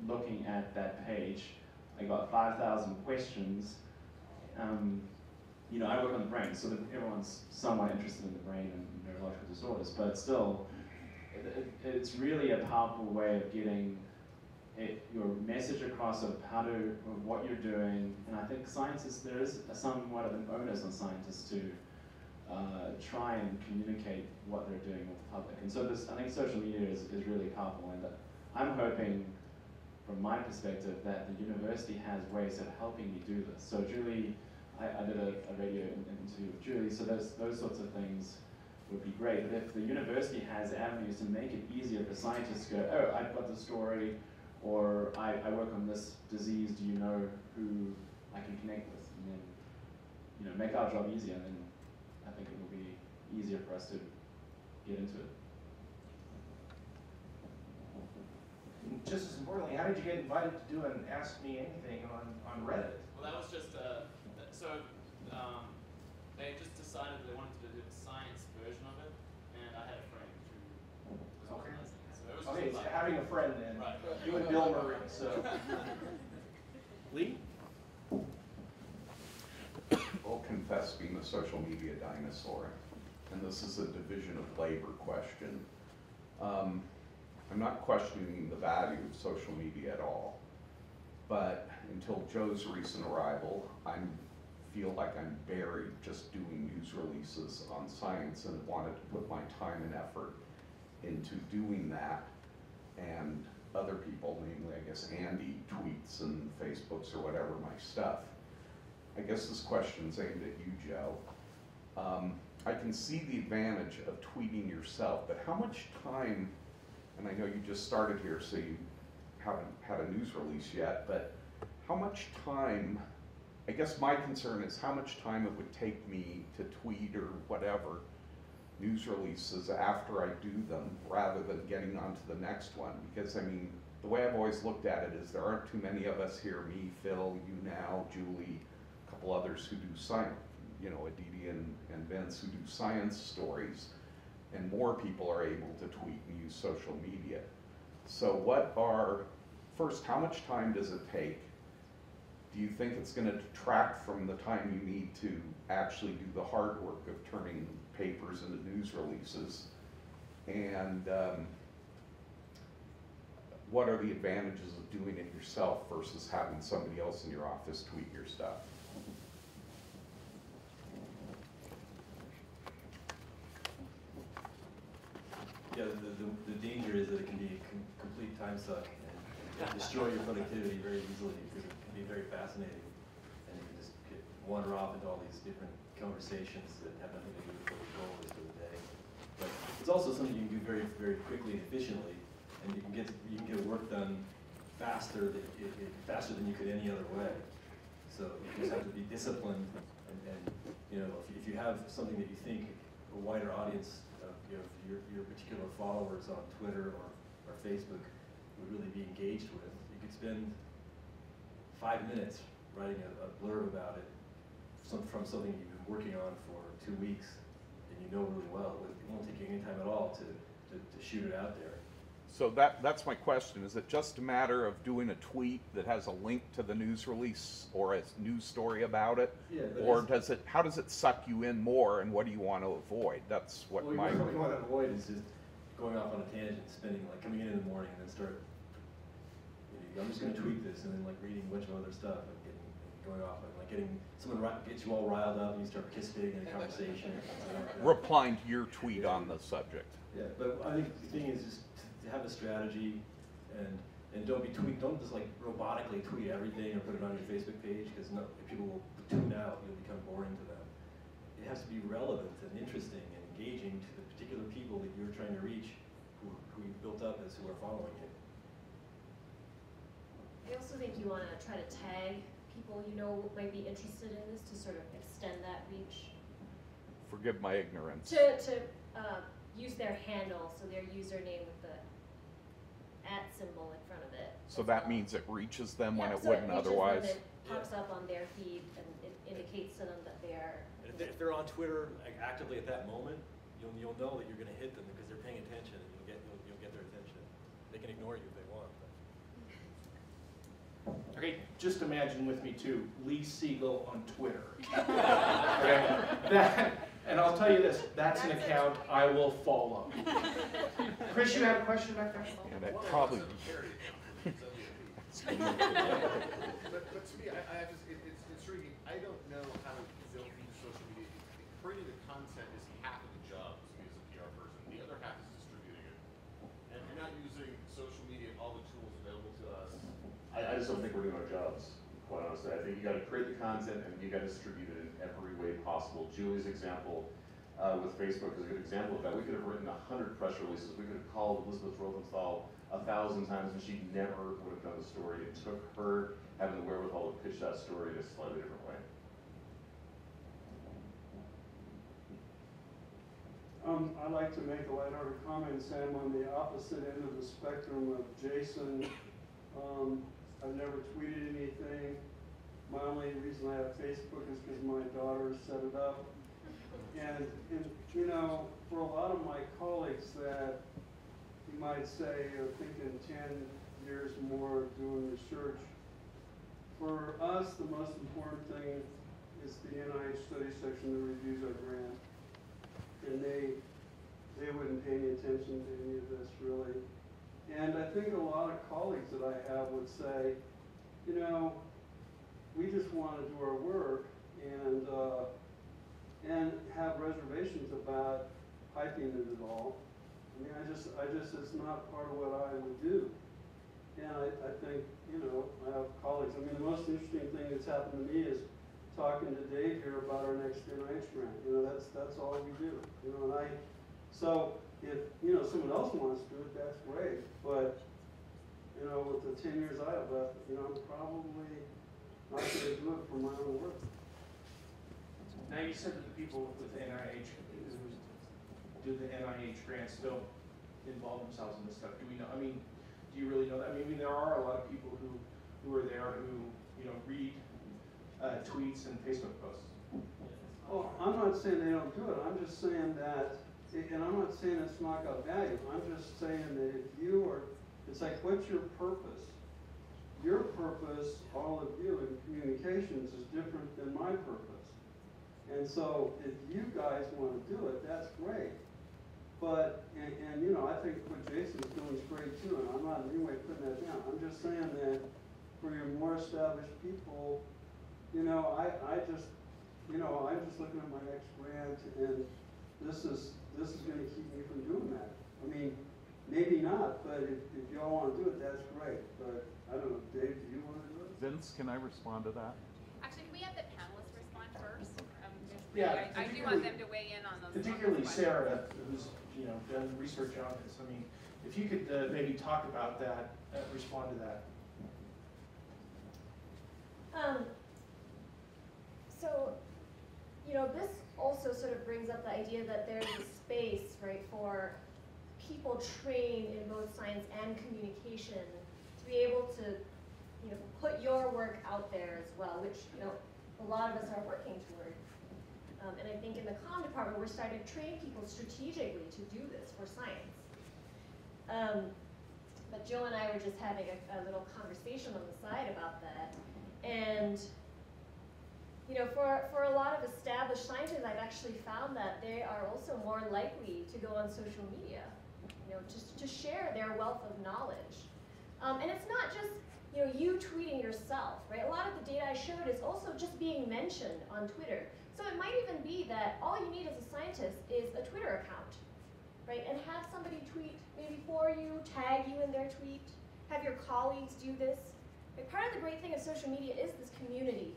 looking at that page. I got 5,000 questions. You know, I work on the brain, so that everyone's somewhat interested in the brain and neurological disorders, but still, it's really a powerful way of getting your message across of what you're doing. And I think scientists, there is somewhat of an onus on scientists to try and communicate what they're doing with the public. And so I think social media is really powerful, and I'm hoping, from my perspective, that the university has ways of helping me do this. So Julie I did a radio interview with Julie, so those sorts of things would be great. But if the university has avenues to make it easier for scientists to go, oh, I've got the story, or I work on this disease, do you know who I can connect with? And then, you know, make our job easier, and then I think it will be easier for us to get into it. Just as importantly, how did you get invited to do an Ask Me Anything on Reddit? Well, that was just, they just decided they wanted to do the science version of it, and I had a friend who was organizing it. So it was Okay, just it's having a friend then. Right. You and Bill Murray, so. Lee? I'll confess being a social media dinosaur, and this is a division of labor question. I'm not questioning the value of social media at all, but until Joe's recent arrival, I feel like I'm buried just doing news releases on science, and wanted to put my time and effort into doing that. And other people, namely I guess Andy, tweets and Facebooks or whatever my stuff. I guess this question's aimed at you, Joe. I can see the advantage of tweeting yourself, but how much time, and I know you just started here, so you haven't had a news release yet, but how much time, I guess my concern is how much time it would take me to tweet or whatever news releases after I do them, rather than getting on to the next one. Because I mean, the way I've always looked at it is there aren't too many of us here, me, Phil, you now, Julie, a couple others who do science, you know, Aditi and Vince, who do science stories, and more people are able to tweet and use social media. So first, how much time does it take? Do you think it's going to detract from the time you need to actually do the hard work of turning papers into news releases? And what are the advantages of doing it yourself versus having somebody else in your office tweet your stuff? Yeah, the danger is that it can be a complete time suck and destroy your productivity very easily, because it can be very fascinating, and you can just wander off into all these different conversations that have nothing to do with what the goal is for the day. But it's also something you can do very, very quickly and efficiently, and you can get work done faster than you could any other way. So you just have to be disciplined, and you know, if you have something that you think a wider audience, your particular followers on Twitter or Facebook would really be engaged with, you could spend 5 minutes writing a blurb about it from something you've been working on for 2 weeks and you know really well. It won't take you any time at all to shoot it out there. So that's my question. Is it just a matter of doing a tweet that has a link to the news release or a news story about it? Yeah, or how does it suck you in more, and what do you want to avoid? That's what what you want to avoid is just going off on a tangent, coming in the morning and then start, I'm just going to tweet this, and then like reading a bunch of other stuff and going off and like getting someone gets you all riled up and you start participating in a conversation. Replying to your tweet on the subject. Yeah, but I think the thing is just to have a strategy, and don't just like robotically tweet everything or put it on your Facebook page, because if people will tune out, you'll become boring to them. It has to be relevant and interesting and engaging to the particular people that you're trying to reach, who you've built up as who are following you. I also think you want to try to tag people you know might be interested in this to sort of extend that reach. Forgive my ignorance. To use their handle, so their username with the @ symbol in front of it. So that means it reaches them when it so wouldn't it reaches otherwise? Them, it pops up on their feed, and it indicates to them that they're... And if they're on Twitter like, actively at that moment, you'll know that you're going to hit them because they're paying attention, and you'll get their attention. They can ignore you if they want. But. Okay, just imagine with me too, Lee Siegel on Twitter. Okay, and I'll tell you this, that's an account I will follow. Chris, you had a question back there? And it probably... But to me, it's intriguing. I don't know how they'll use social media. Creating the content is half of the job as a PR person. The other half is distributing it. And if you're not using social media and all the tools available to us. I just don't think we're doing our jobs, quite honestly. website. I think you got to create the content and you got to distribute it in every way possible. Julie's example with Facebook is a good example of that. We could have written 100 press releases. We could have called Elizabeth Rosenthal 1,000 times and she never would have done the story. It took her having the wherewithal to pitch that story in a slightly different way. I'd like to make a lighthearted comment, Sam, on the opposite end of the spectrum of Jason. I've never tweeted anything. My only reason I have Facebook is because my daughter set it up. And you know, for a lot of my colleagues that you might say are thinking 10 years more doing research, for us the most important thing is the NIH study section that reviews our grant. And they wouldn't pay any attention to any of this really. And I think a lot of colleagues that I have would say, you know, we just want to do our work and have reservations about hyping it at all. I mean, I just, it's not part of what I would do. And I think, you know, I have colleagues. I mean, the most interesting thing that's happened to me is talking to Dave here about our next NIH grant. You know, that's all we do. You know, and so if, you know, someone else wants to do it, that's great. But, you know, with the 10 years I have left, you know, I'm probably not going to do it for my own work. Now you said that the people with NIH who do the NIH grants don't involve themselves in this stuff. Do we know? I mean, do you really know that? I mean, there are a lot of people who are there who, you know, read tweets and Facebook posts. Well, I'm not saying they don't do it. I'm just saying that, and I'm not saying it's not got value. I'm just saying that if you are, it's like, what's your purpose? Your purpose, all of you in communications, is different than my purpose. And so if you guys want to do it, that's great. But, and you know, I think what Jason's doing is great too, and I'm not in any way putting that down. I'm just saying that for your more established people, you know, I just, you know, I'm just looking at my next grant, and this is going to keep me from doing that. I mean, maybe not, but if y'all want to do it, that's great. But I don't know, Dave, do you want to do it? Vince, can I respond to that? Actually, can we have the panelists respond first? Yeah, I do want them to weigh in on those. Particularly Sara, who's, you know, done research on this. I mean, if you could maybe talk about that, respond to that. So, you know, this also sort of brings up the idea that there's a space, right, for people trained in both science and communication to be able to, you know, put your work out there as well, which, you know, a lot of us are working toward. And I think in the comm department, we're starting to train people strategically to do this for science. But Joe and I were just having a little conversation on the side about that. And you know, for a lot of established scientists, I've actually found that they are also more likely to go on social media, you know, just to share their wealth of knowledge. And it's not just, you know, you tweeting yourself, right? A lot of the data I showed is also just being mentioned on Twitter. So it might even be that all you need as a scientist is a Twitter account, right? And have somebody tweet maybe for you, tag you in their tweet, have your colleagues do this. But part of the great thing of social media is this community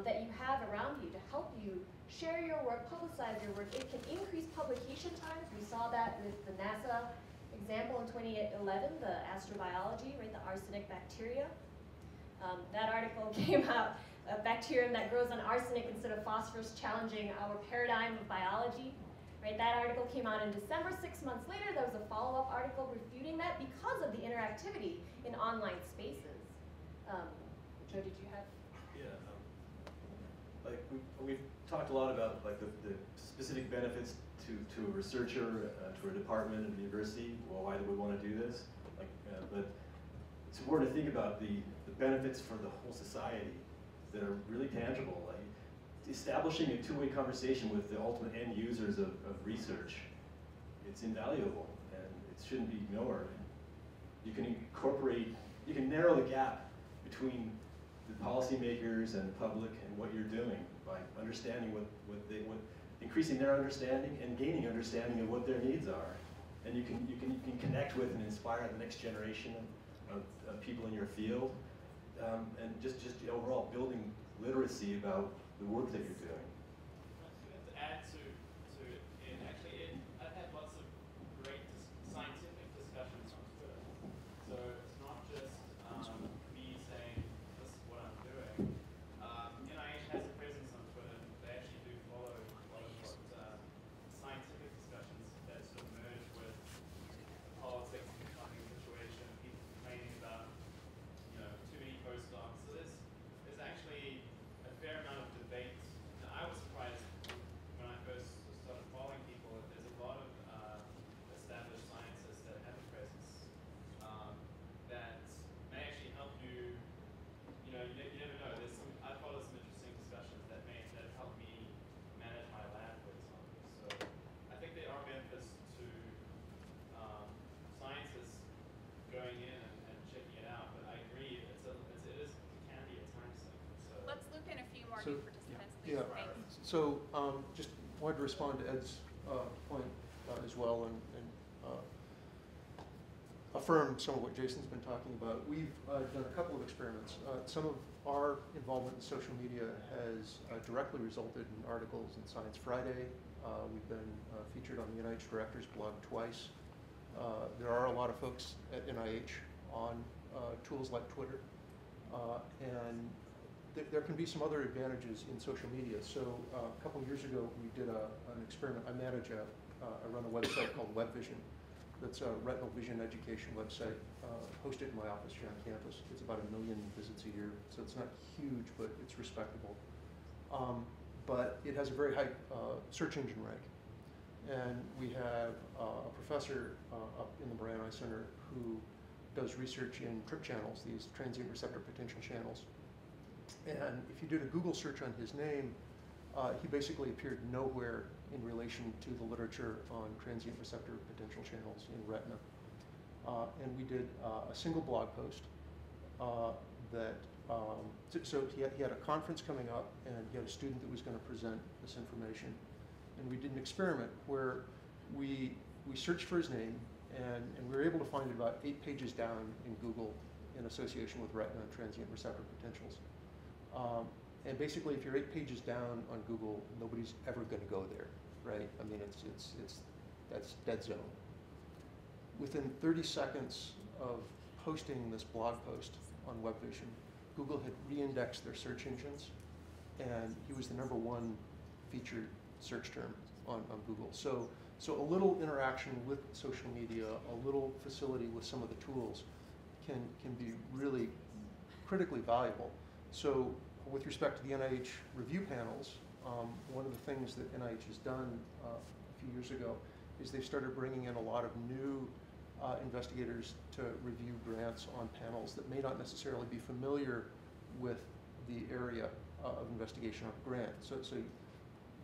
that you have around you to help you share your work, publicize your work. It can increase publication times. We saw that with the NASA example in 2011, the astrobiology, right, the arsenic bacteria. That article came out, a bacterium that grows on arsenic instead of phosphorus, challenging our paradigm of biology. Right, that article came out in December. 6 months later, there was a follow-up article refuting that because of the interactivity in online spaces. Joe, did you have? Yeah, like we've talked a lot about like the specific benefits to a researcher, to a department at a university. Well, why do we want to do this? Like, but it's important to think about the benefits for the whole society that are really tangible. Like establishing a two-way conversation with the ultimate end users of research, it's invaluable and it shouldn't be ignored. You can incorporate, you can narrow the gap between the policymakers and the public and what you're doing by understanding increasing their understanding and gaining understanding of what their needs are. And you can connect with and inspire the next generation of people in your field. and just overall building literacy about the work that you're doing. To add to it, and actually, I've had lots of great scientific discussions on Twitter. So it's not just me saying this is what I'm doing. NIH has a presence on Twitter, and they actually do follow a lot of what scientific discussions that sort of merge with politics and the funding situation, people complaining about too many postdocs. So there's actually a fair amount of debate. And I was surprised when I first started following people that there's a lot of established scientists that have a presence that may actually help you. You never know. I follow some interesting discussions that have helped me manage my lab, for example. So I think there are benefits to scientists going in and checking it out. But I agree, it can be a time sink. So Let's loop in a few more So, new participants, please. Yeah. Thanks. So just wanted to respond to Ed's point as well, and affirm some of what Jason's been talking about. We've done a couple of experiments. Some of our involvement in social media has directly resulted in articles in Science Friday. We've been featured on the NIH Director's blog twice. There are a lot of folks at NIH on tools like Twitter, and there can be some other advantages in social media. So a couple of years ago, we did an experiment. I run a website called WebVision. That's a retinal vision education website hosted in my office here on campus. It's about 1 million visits a year, so it's not huge, but it's respectable. But it has a very high search engine rank. And we have a professor up in the Brian Eye Center who does research in TRP channels, these transient receptor potential channels. And if you did a Google search on his name, he basically appeared nowhere in relation to the literature on transient receptor potential channels in retina. And we did a single blog post so he had a conference coming up, and he had a student that was going to present this information. And we did an experiment where we searched for his name, and we were able to find it about 8 pages down in Google in association with retina and transient receptor potentials. And basically, if you're 8 pages down on Google, nobody's ever going to go there, right? I mean, that's dead zone. Within 30 seconds of posting this blog post on WebVision, Google had re-indexed their search engines, and he was the #1 featured search term on Google. So a little interaction with social media, a little facility with some of the tools can be really critically valuable. So with respect to the NIH review panels, one of the things that NIH has done a few years ago is they've started bringing in a lot of new investigators to review grants on panels that may not necessarily be familiar with the area of investigation of a grant. So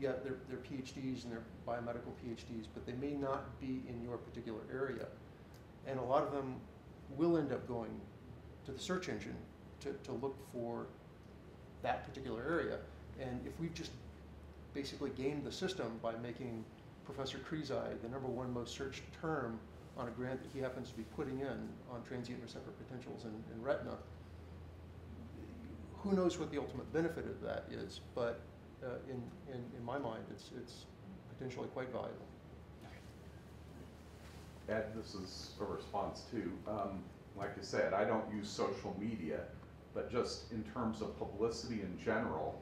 yeah, they're PhDs and they're biomedical PhDs, but they may not be in your particular area. And a lot of them will end up going to the search engine to look for that particular area. And if we've just basically gamed the system by making Professor Krizai the #1 most searched term on a grant that he happens to be putting in on transient receptor potentials in retina, who knows what the ultimate benefit of that is, but in my mind, it's potentially quite valuable. Ed, this is a response too. Like I said, I don't use social media, but just in terms of publicity in general,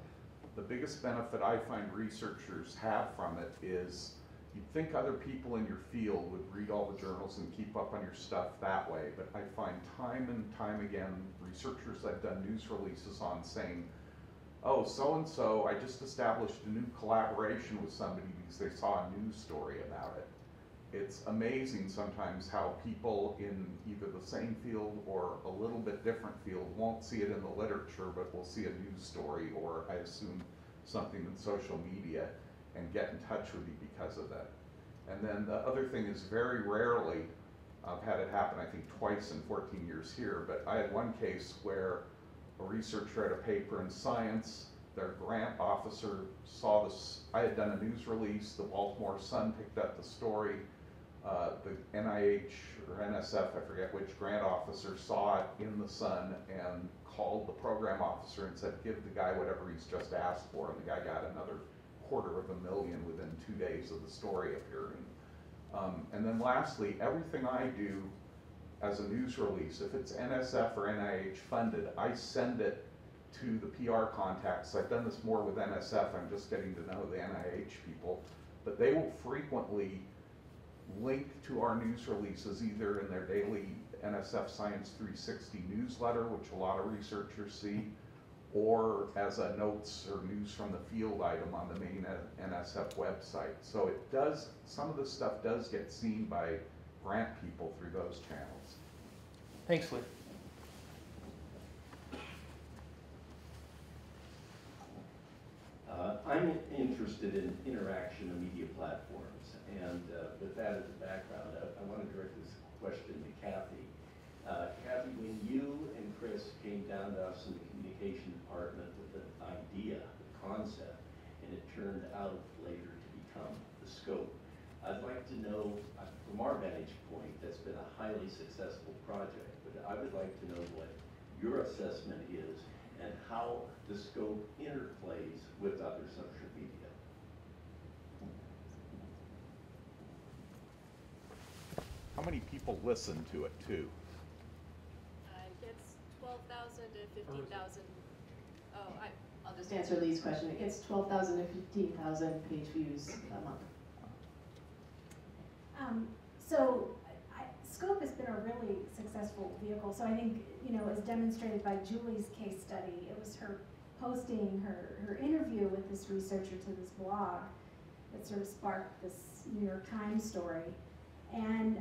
the biggest benefit I find researchers have from it is you'd think other people in your field would read all the journals and keep up on your stuff that way, but I find time and time again, researchers I've done news releases on saying, oh, so-and-so, I just established a new collaboration with somebody because they saw a news story about it. It's amazing sometimes how people in either the same field or a little bit different field won't see it in the literature, but will see a news story or, I assume, something in social media and get in touch with you because of that. And then the other thing is very rarely, I've had it happen I think twice in 14 years here, but I had one case where a researcher had a paper in Science, their grant officer saw this, I had done a news release, the Baltimore Sun picked up the story, the NIH or NSF, I forget which grant officer saw it in the Sun and called the program officer and said, give the guy whatever he's just asked for, and the guy got another $250,000 within 2 days of the story appearing. And then lastly, everything I do as a news release, if it's NSF or NIH funded, I send it to the PR contacts. I've done this more with NSF, I'm just getting to know the NIH people, but they will frequently link to our news releases either in their daily NSF Science 360 newsletter, which a lot of researchers see, or as a notes or news from the field item on the main NSF website. So it does, some of this stuff does get seen by grant people through those channels. Thanks, Lee. I'm interested in interaction of media platforms, and with that as a background, I want to direct this question to Kathy. Kathy, when you and Chris came down to us in the communication department with an idea, the concept, and it turned out later to become the scope, I'd like to know, from our vantage point, that's been a highly successful project, but I would like to know what your assessment is and how the scope interplays with other social media. How many people listen to it too? It gets 12,000 to 15,000. Oh, I'll just answer Lee's question. It gets 12,000 to 15,000 page views a month. Scope has been a really successful vehicle. So I think, as demonstrated by Julie's case study, it was her posting her interview with this researcher to this blog that sort of sparked this New York Times story. And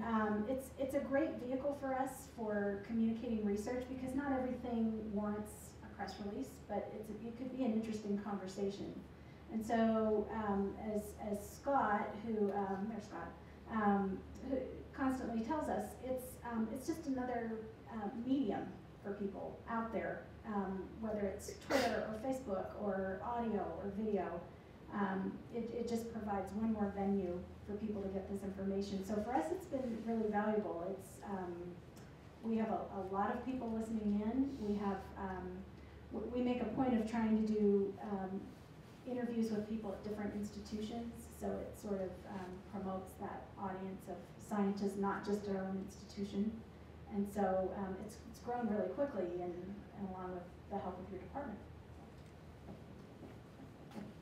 it's a great vehicle for us for communicating research because not everything warrants a press release, but it could be an interesting conversation. And so as Scott, who constantly tells us, it's just another medium for people out there, whether it's Twitter or Facebook or audio or video. It just provides one more venue for people to get this information. So for us, it's been really valuable. We have a lot of people listening in. We make a point of trying to do interviews with people at different institutions, so it sort of promotes that audience of scientists, not just our own institution. And so it's grown really quickly, and along with the help of your department.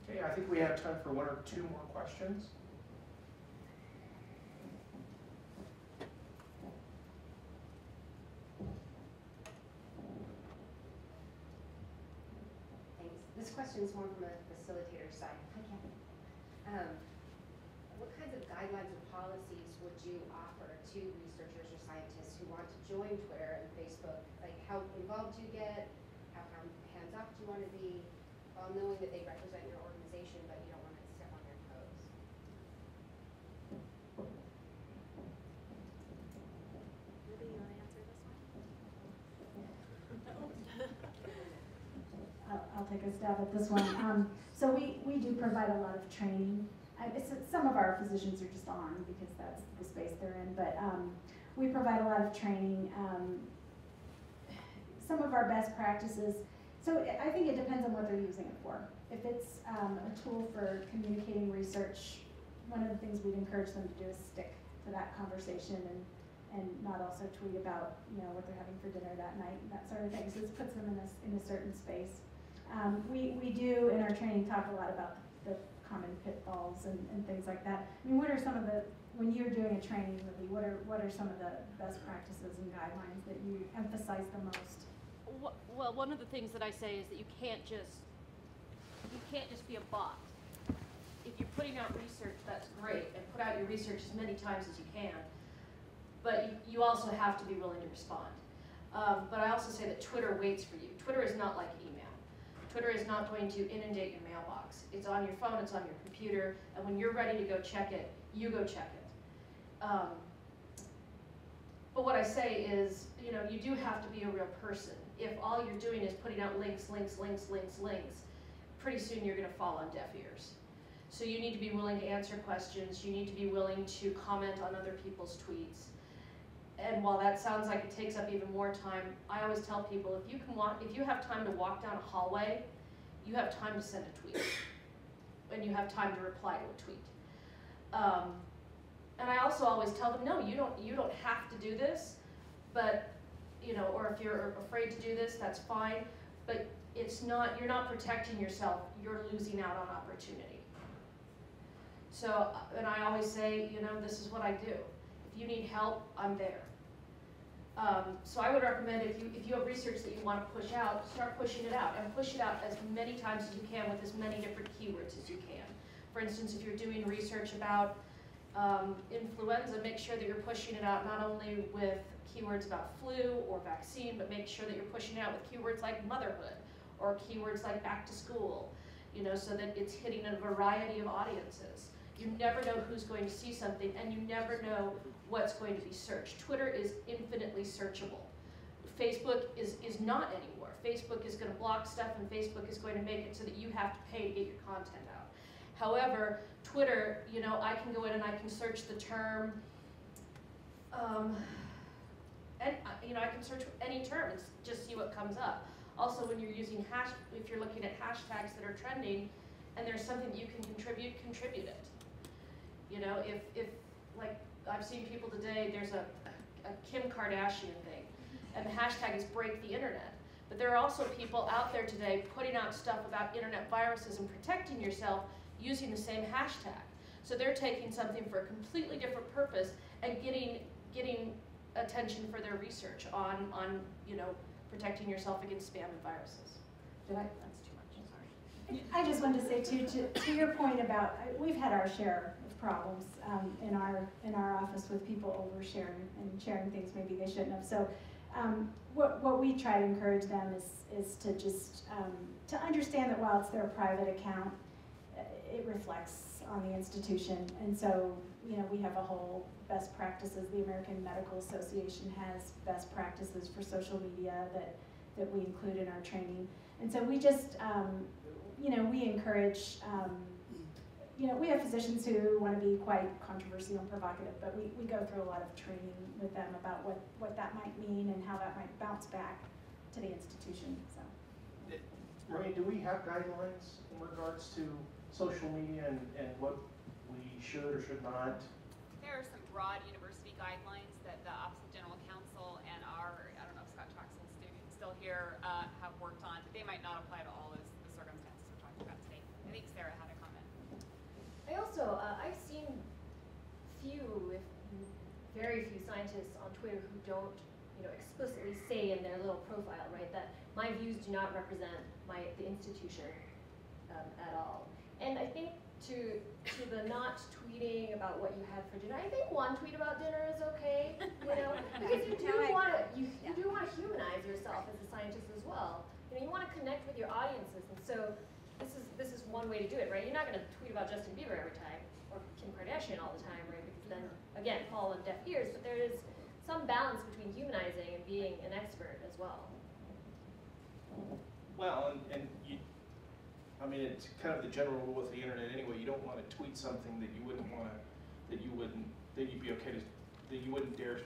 Okay, I think we have time for one or two more questions. Thanks. This question is more from a facilitator side. Hi, Kathy. What kinds of guidelines or policies would you offer to researchers or scientists who want to join Twitter and Facebook? Like, how involved do you get? How hands-off do you want to be? While knowing that they represent your organization, but you don't want to step on their toes. Ruby, you want to answer this one? I'll take a stab at this one. So we do provide a lot of training. Some of our physicians are just on because that's the space they're in, but we provide a lot of training. Some of our best practices, so I think it depends on what they're using it for. If it's a tool for communicating research, one of the things we'd encourage them to do is stick to that conversation and not also tweet about what they're having for dinner that night and that sort of thing. So this puts them in a certain space. We do in our training talk a lot about the common pitfalls and things like that. I mean, what are some of the, when you're doing a training, Lily, what are some of the best practices and guidelines that you emphasize the most? Well, one of the things that I say is that you can't just be a bot. If you're putting out research, that's great, and put out your research as many times as you can, but you also have to be willing to respond. But I also say that Twitter waits for you. Twitter is not like email. Twitter is not going to inundate your mailbox. It's on your phone, it's on your computer, and when you're ready to go check it, you go check it. But what I say is, you do have to be a real person. If all you're doing is putting out links, pretty soon you're going to fall on deaf ears. So you need to be willing to answer questions. You need to be willing to comment on other people's tweets. And while that sounds like it takes up even more time, I always tell people, if you have time to walk down a hallway, you have time to send a tweet, and you have time to reply to a tweet. And I also always tell them, no, you don't have to do this, but or if you're afraid to do this, that's fine. But you're not protecting yourself. You're losing out on opportunity. So, and I always say, this is what I do. If you need help, I'm there. So I would recommend if you have research that you want to push out, start pushing it out, and push it out as many times as you can with as many different keywords as you can. For instance, if you're doing research about influenza, make sure that you're pushing it out not only with keywords about flu or vaccine, but make sure that you're pushing it out with keywords like motherhood or keywords like back to school, so that it's hitting a variety of audiences. You never know who's going to see something, and you never know what's going to be searched. Twitter is infinitely searchable. Facebook is not anymore. Facebook is going to block stuff, and Facebook is going to make it so that you have to pay to get your content out. However, Twitter, I can go in and I can search the term, and I can search any term and just see what comes up. Also, when you're using if you're looking at hashtags that are trending, and there's something that you can contribute it. If like I've seen people today, there's a Kim Kardashian thing, and the hashtag is break the internet. But there are also people out there today putting out stuff about internet viruses and protecting yourself using the same hashtag. So they're taking something for a completely different purpose and getting attention for their research on protecting yourself against spam and viruses. That's too much, I'm sorry. I just wanted to say too, to your point about, we've had our share of problems in our office with people oversharing and sharing things maybe they shouldn't have. So what we try to encourage them is to just to understand that while it's their private account, it reflects on the institution. And so we have a whole best practices. The American Medical Association has best practices for social media that we include in our training. And so we just we encourage, we have physicians who want to be quite controversial and provocative, but we go through a lot of training with them about what that might mean and how that might bounce back to the institution. So, Ray, do we have guidelines in regards to social media and what we should or should not? There are some broad university guidelines that the Office of General Counsel and our, I don't know if Scott Jackson's still here, have worked on, but they might not apply to all the circumstances we're talking about today. I think Sarah had a comment. I also, I've seen very few scientists on Twitter who don't, explicitly say in their little profile, right, that my views do not represent the institution at all. And I think to the not tweeting about what you had for dinner, I think one tweet about dinner is okay, because you do want to humanize yourself as a scientist as well. You want to connect with your audiences, and so this is one way to do it, right? You're not going to tweet about Justin Bieber every time or Kim Kardashian all the time, right? Because then again, fall on deaf ears. But there is some balance between humanizing and being an expert as well. Well, and it's kind of the general rule with the internet anyway. You don't want to tweet something that you wouldn't want to, that you'd be okay to, that you wouldn't dare,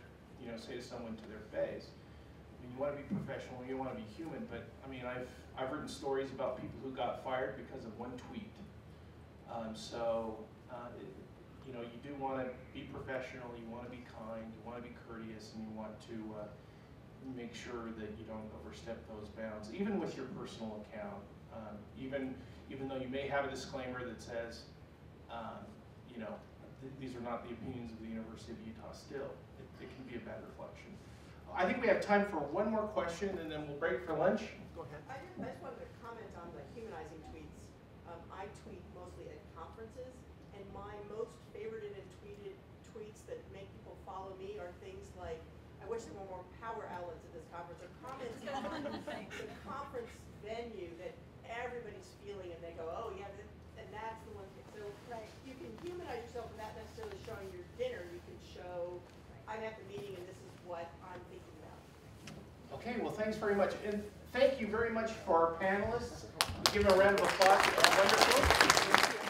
say to someone to their face. You want to be professional, you want to be human, but I've written stories about people who got fired because of one tweet. You do want to be professional, you want to be kind, you want to be courteous, and you want to make sure that you don't overstep those bounds, even with your personal account. Even though you may have a disclaimer that says, these are not the opinions of the University of Utah still, it can be a bad reflection. I think we have time for one more question, and then we'll break for lunch. Go ahead. I just wanted to comment on the humanizing tweets. I tweet mostly at conferences, and my most favorited and tweeted tweets that make people follow me are things like, I wish there were more power outlets at this conference, or comments on the conference venue that everybody's feeling, and they go, oh yeah, and that's the one. So you can humanize yourself without necessarily showing your dinner. You can show, I'm at the meeting and this is what I'm thinking about. Okay, well thanks very much. And thank you very much for our panelists. Give them a round of applause. Wonderful.